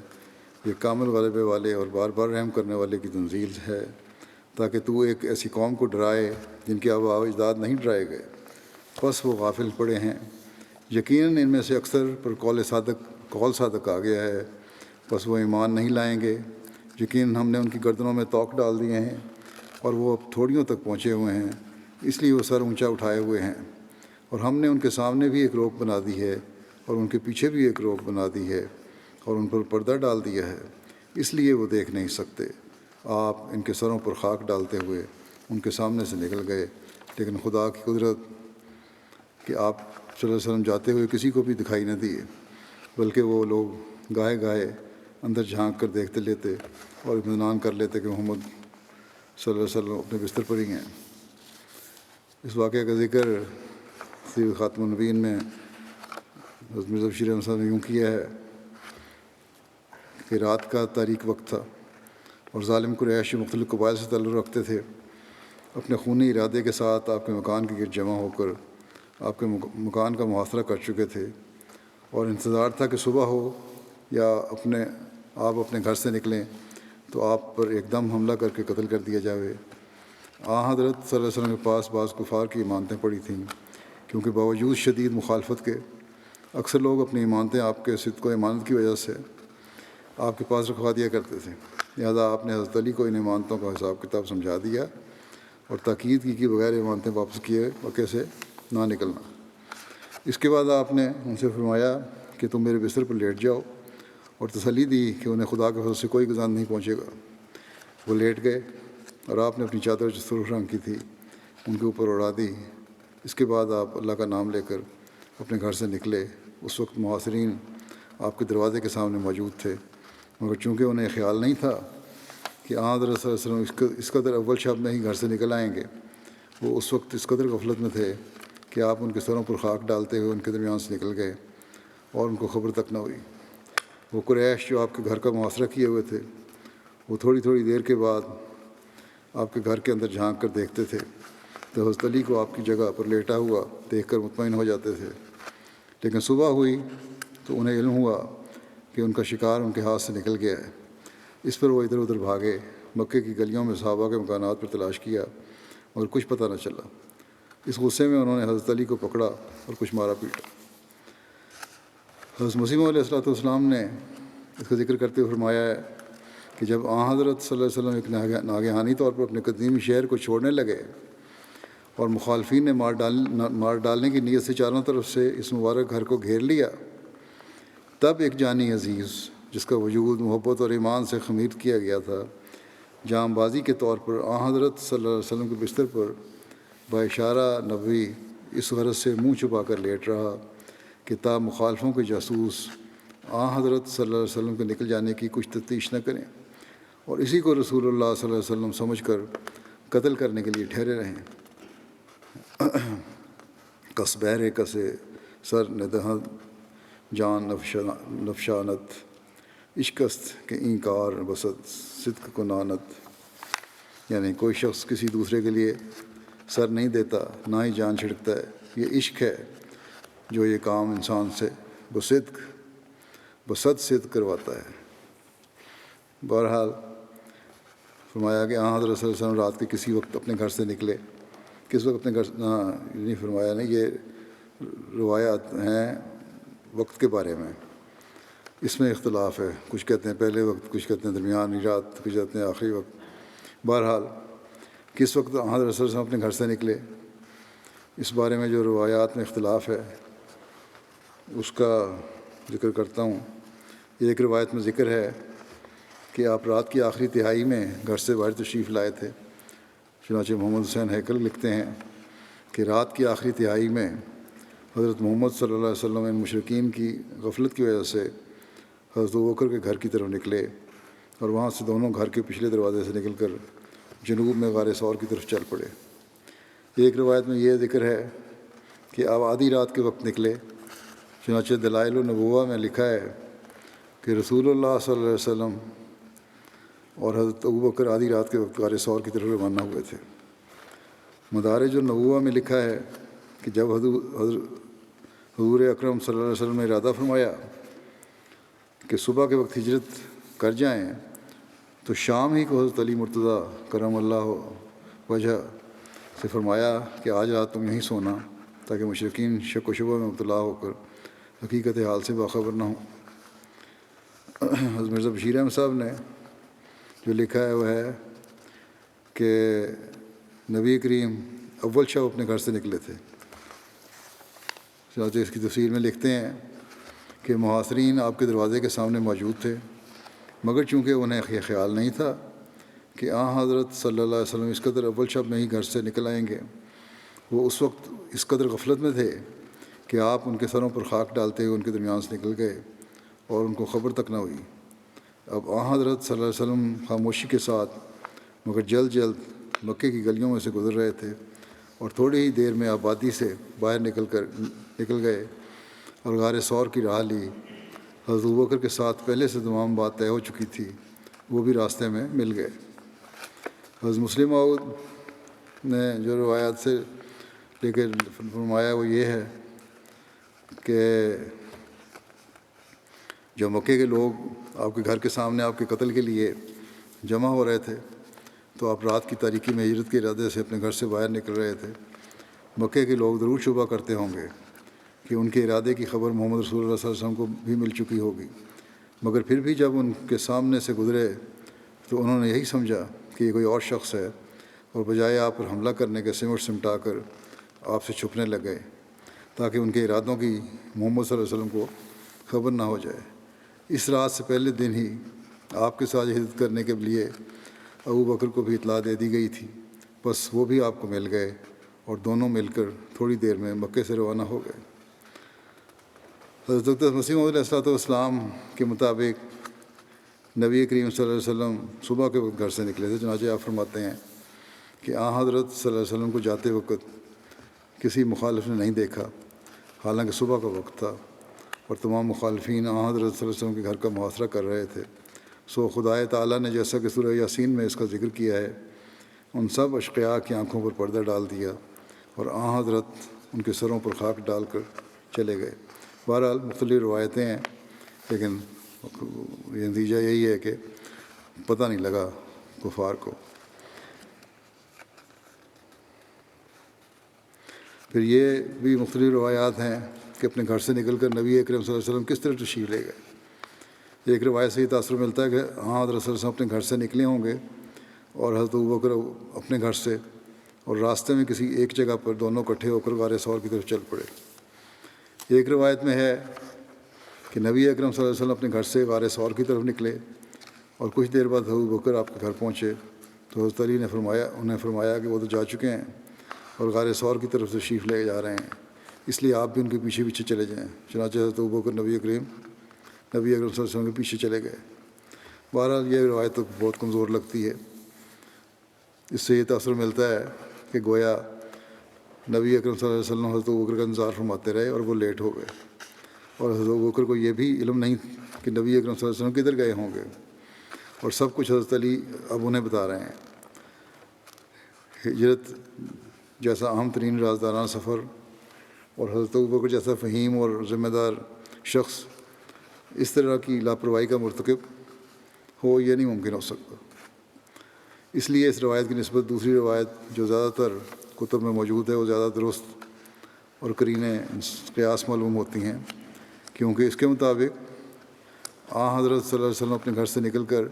یہ کامل غلبے والے اور بار بار رحم کرنے والے کی تنزیل ہے، تاکہ تو ایک ایسی قوم کو ڈرائے جن کے آباء و اجداد نہیں ڈرائے گئے، بس وہ غافل پڑے ہیں۔ یقیناً ان میں سے اکثر پر قول صادق آ گیا ہے، بس وہ ایمان نہیں لائیں گے۔ یقیناً ہم نے ان کی گردنوں میں توق ڈال دیے ہیں اور وہ اب تھوڑیوں تک پہنچے ہوئے ہیں، اس لیے وہ سر اونچا اٹھائے ہوئے ہیں، اور ہم نے ان کے سامنے بھی ایک روک بنا دی ہے اور ان کے پیچھے بھی ایک روک بنا دی ہے اور ان پر پردہ ڈال دیا ہے، اس لیے وہ دیکھ نہیں سکتے۔ آپ ان کے سروں پر خاک ڈالتے ہوئے ان کے سامنے سے نکل گئے، لیکن خدا کی قدرت کہ آپ صلی اللہ علیہ وسلم جاتے ہوئے کسی کو بھی دکھائی نہ دیے، بلکہ وہ لوگ گاہے گاہے اندر جھانک کر دیکھتے لیتے اور اطمینان کر لیتے کہ محمد صلی اللہ علیہ وسلم اپنے بستر پر ہی ہیں۔ اس واقعے کا ذکر سیرت خاتم النبیین میں حضرت مرزا بشیر احمد صاحب نے یوں کیا ہے کہ رات کا تاریک وقت تھا اور ظالم قریش مختلف قبائل سے تعلق رکھتے تھے، اپنے خونی ارادے کے ساتھ آپ کے مکان کے گرد جمع ہو کر آپ کے مکان کا محاصرہ کر چکے تھے، اور انتظار تھا کہ صبح ہو یا آپ اپنے گھر سے نکلیں تو آپ پر ایک دم حملہ کر کے قتل کر دیا جاوے۔ حضرت صلی اللہ علیہ وسلم کے پاس بعض کفار کی امانتیں پڑی تھیں، کیونکہ باوجود شدید مخالفت کے اکثر لوگ اپنی امانتیں آپ کے صدق و امانت کی وجہ سے آپ کے پاس رکھوا دیا کرتے تھے، لہذا آپ نے حضرت علی کو ان امانتوں کا حساب کتاب سمجھا دیا اور تاکید کی کہ بغیر امانتیں واپس کیے موقع سے نہ نکلنا۔ اس کے بعد آپ نے ان سے فرمایا کہ تم میرے بستر پر لیٹ جاؤ، اور تسلی دی کہ انہیں خدا کے فضل سے کوئی گزان نہیں پہنچے گا۔ وہ لیٹ گئے اور آپ نے اپنی چادر جو سرخ رنگ کی تھی ان کے اوپر اڑا دی۔ اس کے بعد آپ اللہ کا نام لے کر اپنے گھر سے نکلے۔ اس وقت محاصرین آپ کے دروازے کے سامنے موجود تھے، مگر چونکہ انہیں خیال نہیں تھا کہ حضرت صلی اللہ علیہ وسلم اس قدر اول شب میں ہی گھر سے نکل آئیں گے، وہ اس وقت اس قدر غفلت میں تھے کہ آپ ان کے سروں پر خاک ڈالتے ہوئے ان کے درمیان سے نکل گئے اور ان کو خبر تک نہ ہوئی۔ وہ قریش جو آپ کے گھر کا محاصرہ کیے ہوئے تھے، وہ تھوڑی تھوڑی دیر کے بعد آپ کے گھر کے اندر جھانک کر دیکھتے تھے تو حضرت علی کو آپ کی جگہ پر لیٹا ہوا دیکھ کر مطمئن ہو جاتے تھے، لیکن صبح ہوئی تو انہیں علم ہوا کہ ان کا شکار ان کے ہاتھ سے نکل گیا ہے۔ اس پر وہ ادھر ادھر بھاگے، مکے کی گلیوں میں صحابہ کے مکانات پر تلاش کیا اور کچھ پتہ نہ چلا۔ اس غصے میں انہوں نے حضرت علی کو پکڑا اور کچھ مارا پیٹا۔ حضرت مسیح علیہ والسلام نے اس کا ذکر کرتے ہوئے فرمایا ہے کہ جب حضرت صلی اللہ علیہ وسلم ایک ناگہانی طور پر اپنے قدیم شہر کو چھوڑنے لگے اور مخالفین نے مار ڈالنے کی نیت سے چاروں طرف سے اس مبارک گھر کو گھیر لیا، تب ایک جانی عزیز جس کا وجود محبت اور ایمان سے خمیر کیا گیا تھا، جام بازی کے طور پر حضرت صلی اللہ علیہ وسلم کے بستر پر باشارہ نبوی اس غرض سے منہ چھپا کر لیٹ رہا کہ تا مخالفوں کے جاسوس حضرت صلی اللہ علیہ وسلم کے نکل جانے کی کچھ تفتیش نہ کریں اور اسی کو رسول اللہ صلی اللہ علیہ وسلم سمجھ کر قتل کرنے کے لیے ٹھہرے رہیں۔ کس بہرے کسے سر ندہد جان نفشانت، عشقست کہ اینکار بسد صدق کو نانت، یعنی کوئی شخص کسی دوسرے کے لیے سر نہیں دیتا نہ ہی جان چھڑکتا ہے، یہ عشق ہے جو یہ کام انسان سے بصد صدق کرواتا ہے۔ بہرحال فرمایا کہ حضرت صلی اللہ علیہ وسلم رات کے کسی وقت اپنے گھر سے نکلے۔ کس وقت اپنے گھر نہیں فرمایا نہیں، یہ روایات ہیں وقت کے بارے میں، اس میں اختلاف ہے، کچھ کہتے ہیں پہلے وقت، کچھ کہتے ہیں درمیانی رات، کچھ کہتے ہیں آخری وقت۔ بہرحال کس وقت حضرت صلی اللہ علیہ وسلم اپنے گھر سے نکلے، اس بارے میں جو روایات میں اختلاف ہے اس کا ذکر کرتا ہوں۔ ایک روایت میں ذکر ہے کہ آپ رات کی آخری تہائی میں گھر سے باہر تشریف لائے تھے۔ چنانچہ محمد حسین ہیکل لکھتے ہیں کہ رات کی آخری تہائی میں حضرت محمد صلی اللہ علیہ وسلم ان مشرکین کی غفلت کی وجہ سے حضرت ابوبکر کے گھر کی طرف نکلے اور وہاں سے دونوں گھر کے پچھلے دروازے سے نکل کر جنوب میں غار ثور کی طرف چل پڑے۔ ایک روایت میں یہ ذکر ہے کہ آپ آدھی رات کے وقت نکلے، چنانچہ دلائل النبوہ میں لکھا ہے کہ رسول اللہ صلی اللہ علیہ وسلم اور حضرت ابوبکر آدھی رات کے وقت غار ثور کی طرف روانہ ہوئے تھے۔ مدارج النبوہ میں لکھا ہے کہ جب حضور اکرم صلی اللہ علیہ وسلم نے ارادہ فرمایا کہ صبح کے وقت ہجرت کر جائیں تو شام ہی کو حضرت علی مرتضیٰ کرم اللہ وجہ سے فرمایا کہ آج رات تم یہیں سونا تاکہ مشرکین شک و شبہ میں مبتلا ہو کر حقیقت حال سے باخبر نہ ہوں۔ حضرت مرزا بشیر احمد صاحب نے جو لکھا ہے وہ ہے کہ نبی کریم اول شب اپنے گھر سے نکلے تھے۔ چنانچہ اس کی تفسیر میں لکھتے ہیں کہ محاصرین آپ کے دروازے کے سامنے موجود تھے، مگر چونکہ انہیں یہ خیال نہیں تھا کہ حضرت صلی اللہ علیہ وسلم اس قدر اول شب میں ہی گھر سے نکل آئیں گے، وہ اس وقت اس قدر غفلت میں تھے کہ آپ ان کے سروں پر خاک ڈالتے ہوئے ان کے درمیان سے نکل گئے اور ان کو خبر تک نہ ہوئی۔ اب حضرت صلی اللہ علیہ وسلم خاموشی کے ساتھ مگر جلد جلد مکے کی گلیوں میں سے گزر رہے تھے اور تھوڑی ہی دیر میں آبادی سے باہر نکل گئے اور غار ثور کی راہ لی۔ حضرت ابوبکر کے ساتھ پہلے سے تمام بات طے ہو چکی تھی، وہ بھی راستے میں مل گئے۔ حضرت مسلم موعود نے جو روایات سے لے کے فرمایا وہ یہ ہے کہ جب مکے کے لوگ آپ کے گھر کے سامنے آپ کے قتل کے لیے جمع ہو رہے تھے تو آپ رات کی تاریکی میں ہجرت کے ارادے سے اپنے گھر سے باہر نکل رہے تھے۔ مکے کے لوگ ضرور شبہ کرتے ہوں گے کہ ان کے ارادے کی خبر محمد رسول اللہ صلی اللہ علیہ وسلم کو بھی مل چکی ہوگی، مگر پھر بھی جب ان کے سامنے سے گزرے تو انہوں نے یہی سمجھا کہ یہ کوئی اور شخص ہے اور بجائے آپ پر حملہ کرنے کے سمٹا کر آپ سے چھپنے لگے تاکہ ان کے ارادوں کی محمد صلی اللہ علیہ وسلم کو خبر نہ ہو جائے۔ اس رات سے پہلے دن ہی آپ کے ساتھ ہجرت کرنے کے لیے ابوبکر کو بھی اطلاع دے دی گئی تھی، بس وہ بھی آپ کو مل گئے اور دونوں مل کر تھوڑی دیر میں مکے سے روانہ ہو گئے۔ حضرت مسیح موعود علیہ السلام کے مطابق نبی کریم صلی اللہ علیہ وسلم صبح کے وقت گھر سے نکلے تھے۔ چنانچہ آپ فرماتے ہیں کہ حضرت صلی اللہ علیہ وسلم کو جاتے وقت کسی مخالف نے نہیں دیکھا، حالانکہ صبح کا وقت تھا اور تمام مخالفین حضرت صلی اللہ علیہ وسلم کے گھر کا محاصرہ کر رہے تھے۔ سو خدائے تعالیٰ نے جیسا کہ سورہ یاسین میں اس کا ذکر کیا ہے، ان سب اشقیاء کی آنکھوں پر پردہ ڈال دیا اور حضرت ان کے سروں پر خاک ڈال کر چلے گئے۔ بہرحال مختلف روایتیں ہیں، لیکن یہ نتیجہ یہی ہے کہ پتہ نہیں لگا کفار کو۔ پھر یہ بھی مختلف روایات ہیں کہ اپنے گھر سے نکل کر نبی اکرم صلی اللہ علیہ وسلم کس طرح تشریف لے گئے۔ ایک روایت سے یہ تاثر ملتا ہے کہ حضرت صلی اللہ علیہ وسلم اپنے گھر سے نکلے ہوں گے اور حضرت ابوبکر اپنے گھر سے، اور راستے میں کسی ایک جگہ پر دونوں اکٹھے ہو کر غار ثور کی طرف چل پڑے۔ ایک روایت میں ہے کہ نبی اکرم صلی اللہ علیہ وسلم اپنے گھر سے غار ثور کی طرف نکلے اور کچھ دیر بعد حضرت ابوبکر آپ کے گھر پہنچے تو حضرت علی نے انہیں فرمایا کہ وہ تو جا چکے ہیں اور غار ثور کی طرف تشریف لے جا رہے ہیں، اس لیے آپ بھی ان کے پیچھے پیچھے چلے جائیں۔ چنانچہ حضرت ابوبکر نبی اکرم صلی اللہ علیہ وسلم کے پیچھے چلے گئے۔ بہرحال یہ روایت تو بہت کمزور لگتی ہے۔ اس سے یہ تاثر ملتا ہے کہ گویا نبی اکرم صلی اللہ علیہ وسلم حضرت ابوبکر کا انتظار فرماتے رہے اور وہ لیٹ ہو گئے، اور حضرت ابوبکر کو یہ بھی علم نہیں کہ نبی اکرم صلی اللہ علیہ وسلم کدھر گئے ہوں گے، اور سب کچھ حضرت علی اب انہیں بتا رہے ہیں۔ ہجرت جیسا اہم ترین رازدارانہ سفر اور حضرت ابوبکر جیسا فہیم اور ذمہ دار شخص اس طرح کی لاپرواہی کا مرتکب ہو، یہ نہیں ممکن ہو سکتا۔ اس لیے اس روایت کی نسبت دوسری روایت جو زیادہ تر کتب میں موجود ہے وہ زیادہ درست اور قرینے قیاس معلوم ہوتی ہیں، کیونکہ اس کے مطابق حضرت صلی اللہ علیہ وسلم اپنے گھر سے نکل کر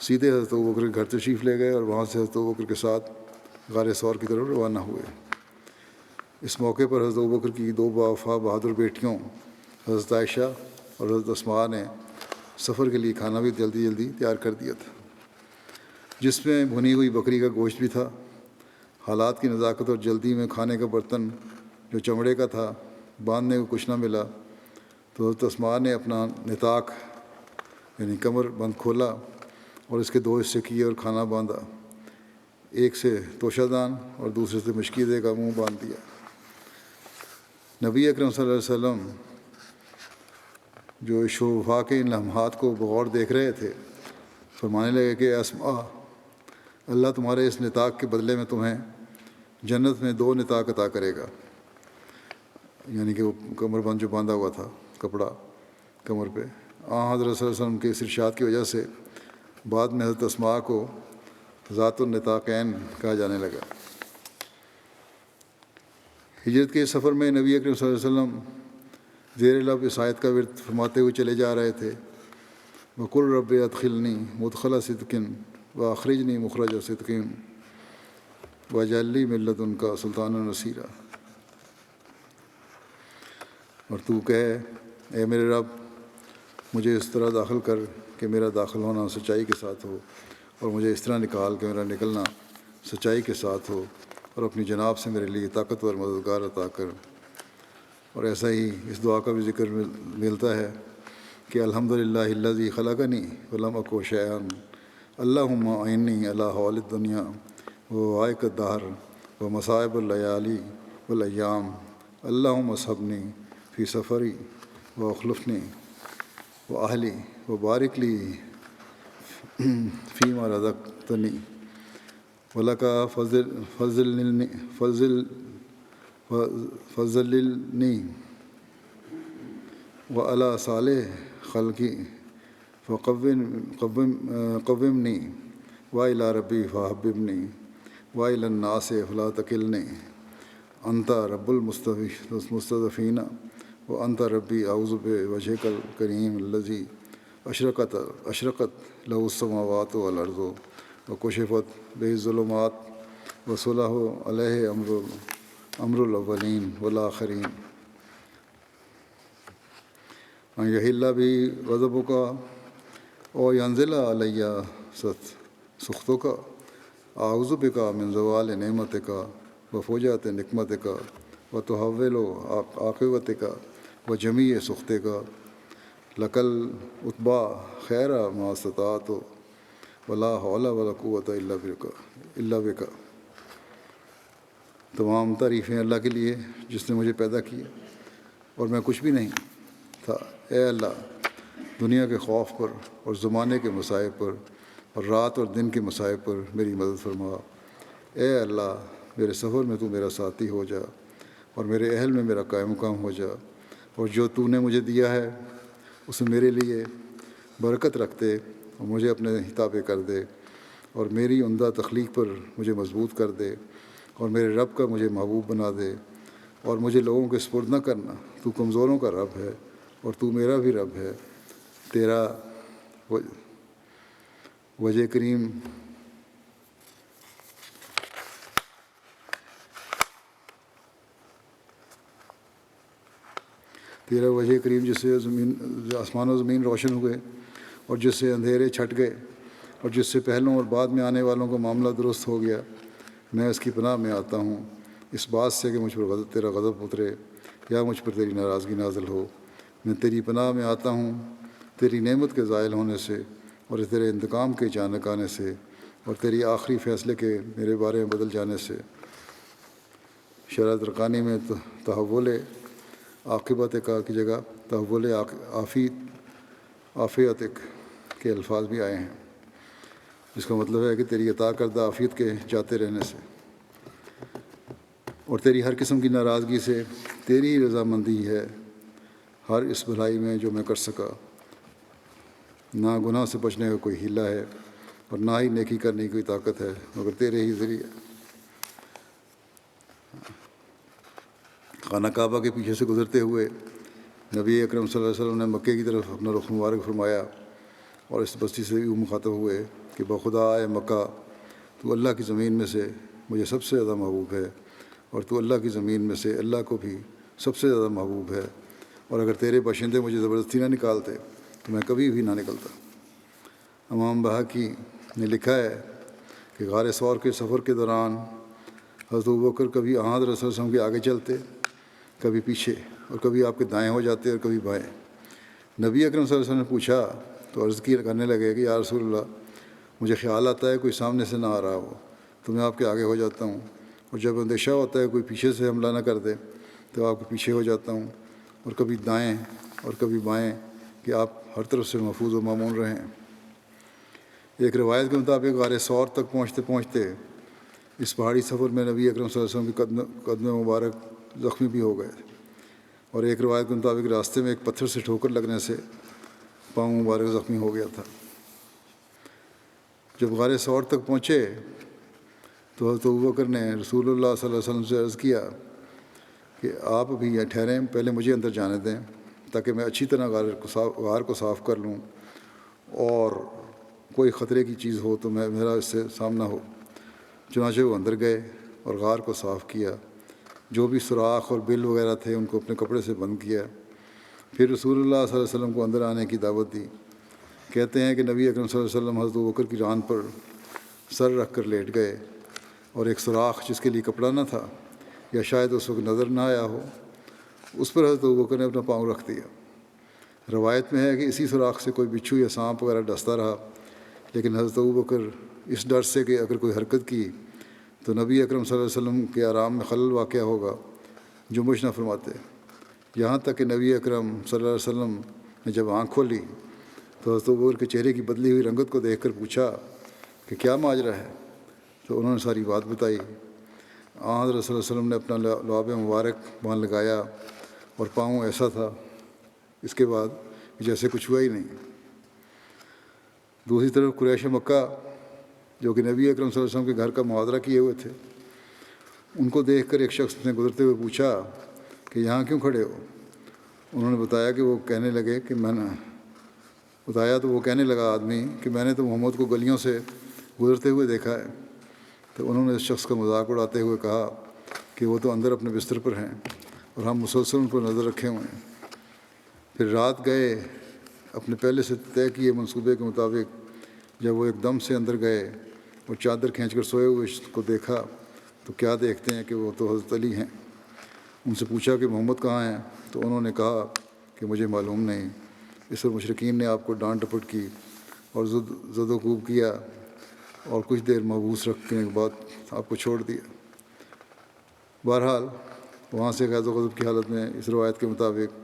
سیدھے حضرت ابوبکر کے گھر تشریف لے گئے اور وہاں سے حضرت ابوبکر کے ساتھ غار ثور کی طرف روانہ ہوئے۔ اس موقع پر حضرت ابوبکر کی دو باوفا بہادر بیٹیوں حضرت عائشہ اور حضرت اسماء نے سفر کے لیے کھانا بھی جلدی تیار کر دیا تھا، جس میں بھنی ہوئی بکری کا گوشت بھی تھا۔ حالات کی نزاکت اور جلدی میں کھانے کا برتن جو چمڑے کا تھا باندھنے کو کچھ نہ ملا تو حضرت اسماء نے اپنا نطاق یعنی کمر بند کھولا اور اس کے دو حصے کیے اور کھانا باندھا۔ ایک سے توشہ دان اور دوسرے سے مشکیزے کا منہ باندھ دیا۔ نبی اکرم صلی اللہ علیہ وسلم جو شوفا کے ان لمحات کو بغور دیکھ رہے تھے، فرمانے لگے کہ اسماء، اللہ تمہارے اس نطاق کے بدلے میں تمہیں جنت میں 2 نطاق عطا کرے گا، یعنی کہ وہ کمر بند جو باندھا ہوا تھا کپڑا کمر پہ۔ حضرت صلی اللہ علیہ وسلم کے اس ارشاد کی وجہ سے بعد میں حضرت اسماء کو ذات النطاقین کہا جانے لگا۔ ہجرت کے سفر میں نبی اکرم صلی اللہ علیہ وسلم زیر لب اس آیت کا ورد فرماتے ہوئے چلے جا رہے تھے، وَقُلْ رَبِّ أَدْخِلْنِي مُدْخَلَ صِدْقٍ وَأَخْرِجْنِی مُخْرَجَ صِدْقٍ وَاجْعَل لِّی مِن لَّدُنکَ سُلْطَانًا نَصِیرًا۔ اور تو کہے، اے میرے رب، مجھے اس طرح داخل کر کہ میرا داخل ہونا سچائی کے ساتھ ہو، اور مجھے اس طرح نکال کہ میرا نکلنا سچائی کے ساتھ ہو، اور اپنی جناب سے میرے لیے طاقتور مددگار عطا کر۔ اور ایسا ہی اس دعا کا بھی ذکر ملتا ہے کہ الحمدللہ الذی خلقنی ولم اکن شیئا، اللہم اعنی علی حوال الدنیا ووائق الدہر ومصائب اللیالی والایام، اللہم اصحبنی فی سفری واخلفنی واہلی وبارک لی فیما رزقتنی ولک فضلنی وعلی صالح خلقی فقومنی وإلی ربی فحببنی وإلی الناس فلا تکلنی انت رب المستضعفین وانت ربی اعوذ بوجہک الکریم الذی اشرقت لہ السماوات والارض وکشفت بہ الظلمات وصلح علیہ امر الاولین والآخرین ان یحل بی غضبک او ینزل علی سخطک اعوذ بک من زوال نعمتک وفجاءۃ نقمتک وتحول عاقبتک وجمیع سخطک لک العتبی خیر ما استطعت ولا حول ولا قوۃ الا بک۔ تمام تعریفیں اللہ کے لیے جس نے مجھے پیدا کیا اور میں کچھ بھی نہیں تھا۔ اے اللہ، دنیا کے خوف پر اور زمانے کے مصائب پر اور رات اور دن کے مصائب پر میری مدد فرما۔ اے اللہ، میرے سفر میں تو میرا ساتھی ہو جا، اور میرے اہل میں میرا قائم مقام ہو جا، اور جو تو نے مجھے دیا ہے اسے میرے لیے برکت رکھ دے، اور مجھے اپنے تابع کر دے، اور میری عمدہ تخلیق پر مجھے مضبوط کر دے، اور میرے رب کا مجھے محبوب بنا دے، اور مجھے لوگوں کے سپرد نہ کرنا۔ تو کمزوروں کا رب ہے اور تو میرا بھی رب ہے۔ تیرا وجہ کریم تیرا وجہ کریم جس سے آسمان و زمین روشن ہوئے، اور جس سے اندھیرے چھٹ گئے، اور جس سے پہلوں اور بعد میں آنے والوں کا معاملہ درست ہو گیا، میں اس کی پناہ میں آتا ہوں اس بات سے کہ مجھ پر تیرا غضب اترے یا مجھ پر تیری ناراضگی نازل ہو۔ میں تیری پناہ میں آتا ہوں تیری نعمت کے زائل ہونے سے، اور تیرے انتقام کے اچانک آنے سے، اور تیری آخری فیصلے کے میرے بارے میں بدل جانے سے۔ شرح درقانی میں تحول عاقبت کا کی جگہ تحول عافیتک کے الفاظ بھی آئے ہیں، جس کا مطلب ہے کہ تیری عطا کردہ عافیت کے جاتے رہنے سے، اور تیری ہر قسم کی ناراضگی سے تیری ہی رضامندی ہے ہر اس بھلائی میں جو میں کر سکا۔ نہ گناہ سے بچنے کا کوئی حیلہ ہے، اور نہ ہی نیکی کرنے کی کوئی طاقت ہے مگر تیرے ہی ذریعے۔ خانہ کعبہ کے پیچھے سے گزرتے ہوئے نبی اکرم صلی اللہ علیہ وسلم نے مکے کی طرف اپنا رخ مبارک فرمایا، اور اس بستی سے یوں مخاطب ہوئے کہ بخدا اے مکہ، تو اللہ کی زمین میں سے مجھے سب سے زیادہ محبوب ہے، اور تو اللہ کی زمین میں سے اللہ کو بھی سب سے زیادہ محبوب ہے، اور اگر تیرے باشندے مجھے زبردستی نہ نکالتے تو میں کبھی بھی نہ نکلتا۔ امام بہاقی نے لکھا ہے کہ غار ثور کے سفر کے دوران حضرت ابوبکر کبھی حضرت رسول اللہ کے آگے چلتے، کبھی پیچھے، اور کبھی آپ کے دائیں ہو جاتے اور کبھی بائیں۔ نبی اکرم صلی اللہ علیہ وسلم نے پوچھا تو عرض کی کرنے لگے کہ یا رسول اللہ، مجھے خیال آتا ہے کوئی سامنے سے نہ آ رہا ہو، تو میں آپ کے آگے ہو جاتا ہوں، اور جب اندیشہ ہوتا ہے کوئی پیچھے سے حملہ نہ کر دے تو آپ کے پیچھے ہو جاتا ہوں، اور کبھی دائیں اور کبھی بائیں کہ آپ ہر طرف سے محفوظ و مامون رہیں۔ ایک روایت کے مطابق غار ثور تک پہنچتے پہنچتے اس پہاڑی سفر میں نبی اکرم صلی اللہ علیہ وسلم کے قدم مبارک زخمی بھی ہو گئے، اور ایک روایت کے مطابق راستے میں ایک پتھر سے ٹھوکر لگنے سے پاؤں مبارک زخمی ہو گیا تھا۔ جب غار ثور تک پہنچے تو حضرت ابوبکر نے رسول اللہ صلی اللہ علیہ وسلم سے عرض کیا کہ آپ ابھی یہاں ٹھہریں، پہلے مجھے اندر جانے دیں تاکہ میں اچھی طرح غار کو صاف کر لوں، اور کوئی خطرے کی چیز ہو تو میرا اس سے سامنا ہو۔ چنانچہ وہ اندر گئے اور غار کو صاف کیا، جو بھی سوراخ اور بل وغیرہ تھے ان کو اپنے کپڑے سے بند کیا۔ پھر رسول اللہ صلی اللہ علیہ وسلم کو اندر آنے کی دعوت دی۔ کہتے ہیں کہ نبی اکرم صلی اللہ علیہ وسلم حضرت ابوبکر کی ران پر سر رکھ کر لیٹ گئے، اور ایک سوراخ جس کے لیے کپڑا نہ تھا یا شاید اس وقت نظر نہ آیا ہو، اس پر حضرت ابوبکر نے اپنا پاؤں رکھ دیا۔ روایت میں ہے کہ اسی سوراخ سے کوئی بچھو یا سانپ وغیرہ ڈستا رہا، لیکن حضرت ابوبکر اس ڈر سے کہ اگر کوئی حرکت کی تو نبی اکرم صلی اللہ علیہ وسلم کے آرام میں خلل واقع ہوگا، جنبش نہ فرماتے، یہاں تک کہ نبی اکرم صلی اللہ علیہ وسلم نے جب آنکھ کھولی تو حضرت ابوبکر کے چہرے کی بدلی ہوئی رنگت کو دیکھ کر پوچھا کہ کیا ماجرا ہے، تو انہوں نے ساری بات بتائی۔ حضرت صلی اللہ علیہ وسلم نے اپنا لعاب مبارک وہاں لگایا، اور پاؤں ایسا تھا اس کے بعد جیسے کچھ ہوا ہی نہیں۔ دوسری طرف قریش مکہ جو کہ نبی اکرم صلی اللہ علیہ وسلم کے گھر کا محاذرہ کیے ہوئے تھے، ان کو دیکھ کر ایک شخص نے گزرتے ہوئے پوچھا کہ یہاں کیوں کھڑے ہو؟ انہوں نے بتایا تو وہ کہنے لگا آدمی کہ میں نے تو محمد کو گلیوں سے گزرتے ہوئے دیکھا ہے۔ تو انہوں نے اس شخص کا مذاق اڑاتے ہوئے کہا کہ وہ تو اندر اپنے بستر پر ہیں اور ہم مسلسل ان پر نظر رکھے ہوئے ہیں۔ پھر رات گئے اپنے پہلے سے طے کیے منصوبے کے مطابق۔ جب وہ ایک دم سے اندر گئے اور چادر کھینچ کر سوئے ہوئے کو دیکھا تو کیا دیکھتے ہیں کہ وہ تو حضرت علی ہیں۔ ان سے پوچھا کہ محمد کہاں ہیں؟ تو انہوں نے کہا کہ مجھے معلوم نہیں۔ اس پر مشرکین نے آپ کو ڈانٹ ڈپٹ کی اور زد و کوب کیا، اور کچھ دیر محبوس رکھنے کے بعد آپ کو چھوڑ دیا۔ بہرحال وہاں سے غیظ و غضب کی حالت میں اس روایت کے مطابق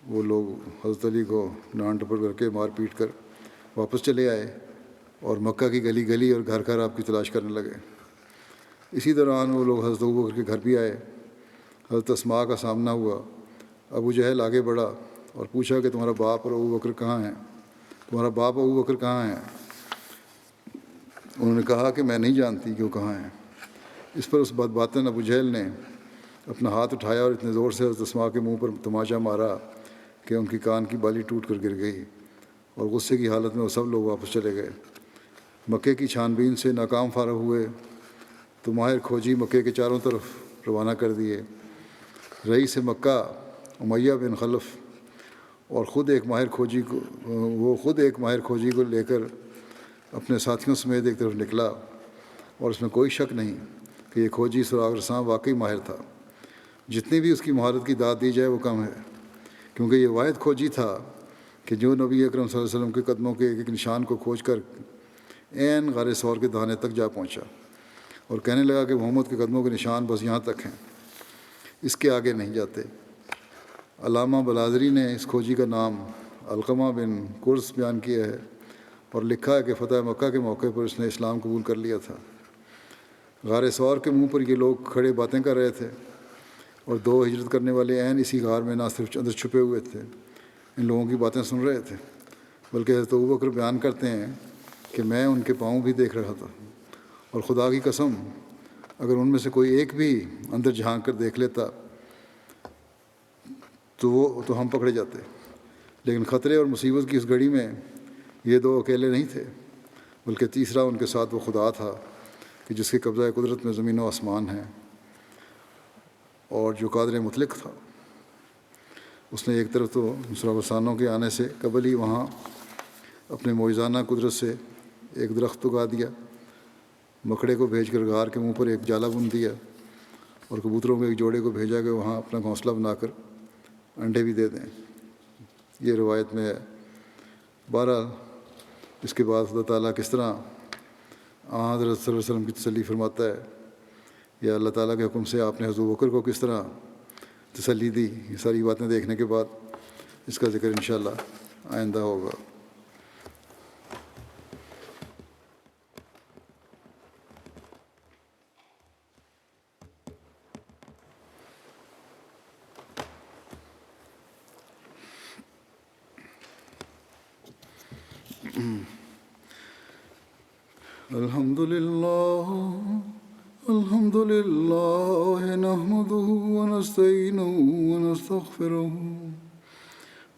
وہ لوگ حضرت علی کو ڈانٹ ڈپٹ کر کے مار پیٹ کر واپس چلے آئے، اور مکہ کی گلی گلی اور گھر گھر آپ کی تلاش کرنے لگے۔ اسی دوران وہ لوگ حضرت ابوبکر کے گھر بھی آئے۔ حضرت اسماء کا سامنا ہوا۔ ابو جہل آگے بڑھا اور پوچھا کہ تمہارا باپ اور ابوبکر کہاں ہیں؟ تمہارا باپ ابوبکر کہاں ہیں؟ انہوں نے کہا کہ میں نہیں جانتی کہ وہ کہاں ہیں۔ اس پر اس بدباطن ابو جہل نے اپنا ہاتھ اٹھایا اور اتنے زور سے حضرت اسماء کے منہ پر تماچا مارا کہ ان کی کان کی بالی ٹوٹ کر گر گئی، اور غصے کی حالت میں وہ سب لوگ واپس چلے گئے۔ مکے کی چھان بین سے ناکام فارغ ہوئے تو ماہر کھوجی مکے کے چاروں طرف روانہ کر دیے۔ رئیس مکہ امیہ بن خلف اور خود ایک ماہر کھوجی کو لے کر اپنے ساتھیوں سمیت ایک طرف نکلا، اور اس میں کوئی شک نہیں کہ یہ کھوجی سراغ رساں واقعی ماہر تھا۔ جتنی بھی اس کی مہارت کی داد دی جائے وہ کم ہے، کیونکہ یہ واحد کھوجی تھا کہ جو نبی اکرم صلی اللہ علیہ وسلم کے قدموں کے ایک ایک نشان کو کھوج کر عین غار ثور کے دہانے تک جا پہنچا، اور کہنے لگا کہ محمد کے قدموں کے نشان بس یہاں تک ہیں، اس کے آگے نہیں جاتے۔ علامہ بلازری نے اس کھوجی کا نام علقمہ بن قرظ بیان کیا ہے، اور لکھا ہے کہ فتح مکہ کے موقع پر اس نے اسلام قبول کر لیا تھا۔ غار ثور کے منہ پر یہ لوگ کھڑے باتیں کر رہے تھے، اور دو ہجرت کرنے والے عین اسی غار میں نہ صرف اندر چھپے ہوئے تھے، ان لوگوں کی باتیں سن رہے تھے، بلکہ حضرت ابوبکر بیان کرتے ہیں کہ میں ان کے پاؤں بھی دیکھ رہا تھا، اور خدا کی قسم اگر ان میں سے کوئی ایک بھی اندر جھانک کر دیکھ لیتا تو ہم پکڑے جاتے، لیکن خطرے اور مصیبت کی اس گھڑی میں یہ دو اکیلے نہیں تھے، بلکہ تیسرا ان کے ساتھ وہ خدا تھا کہ جس کے قبضہ قدرت میں زمین و آسمان ہیں، اور جو قادر مطلق تھا۔ اس نے ایک طرف تو سرابسانوں کے آنے سے قبل ہی وہاں اپنے معجزانہ قدرت سے ایک درخت اگا دیا، مکڑے کو بھیج کر غار کے منہ پر ایک جالا بن دیا، اور کبوتروں کے ایک جوڑے کو بھیجا کہ وہاں اپنا گھونسلہ بنا کر انڈے بھی دے دیں۔ یہ روایت میں ہے۔ بہرحال اس کے بعد خدا تعالیٰ کس طرح حضرت صلی اللہ علیہ وسلم کی تسلی فرماتا ہے، یا اللہ تعالیٰ کے حکم سے آپ نے حضرت بکر کو کس طرح تسلی دی. یہ ساری باتیں دیکھنے کے بعد اس کا ذکر انشاءاللہ آئندہ ہوگا. الحمد لله نحمده ونستعينه ونستغفره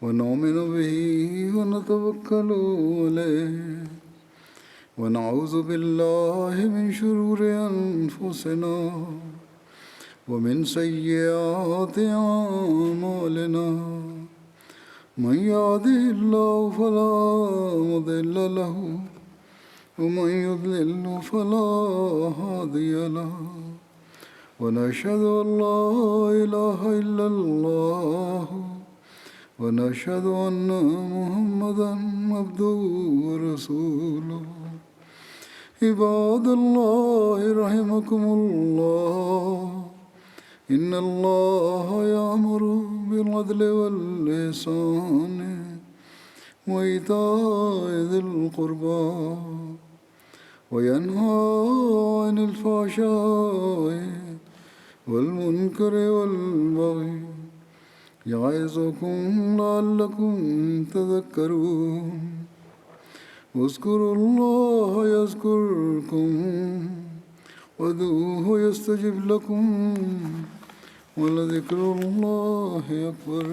ونؤمن به ونتوكل عليه ونعوذ بالله من شرور أنفسنا ومن سيئات أعمالنا من يهده الله فلا مضل له ومن يضلل فلا هادي له ونشهد أن لا إله إلا الله ونشهد أن محمدا عبده ورسوله. عباد الله رحمكم الله إن الله يأمر بالعدل والإحسان وإيتاء ذي القربى وينهى عن الفحشاء والمنكر والبغي يعظكم لعلكم تذكرون. اذكروا الله يذكركم وادعوه يستجب لكم ولذكر الله أكبر.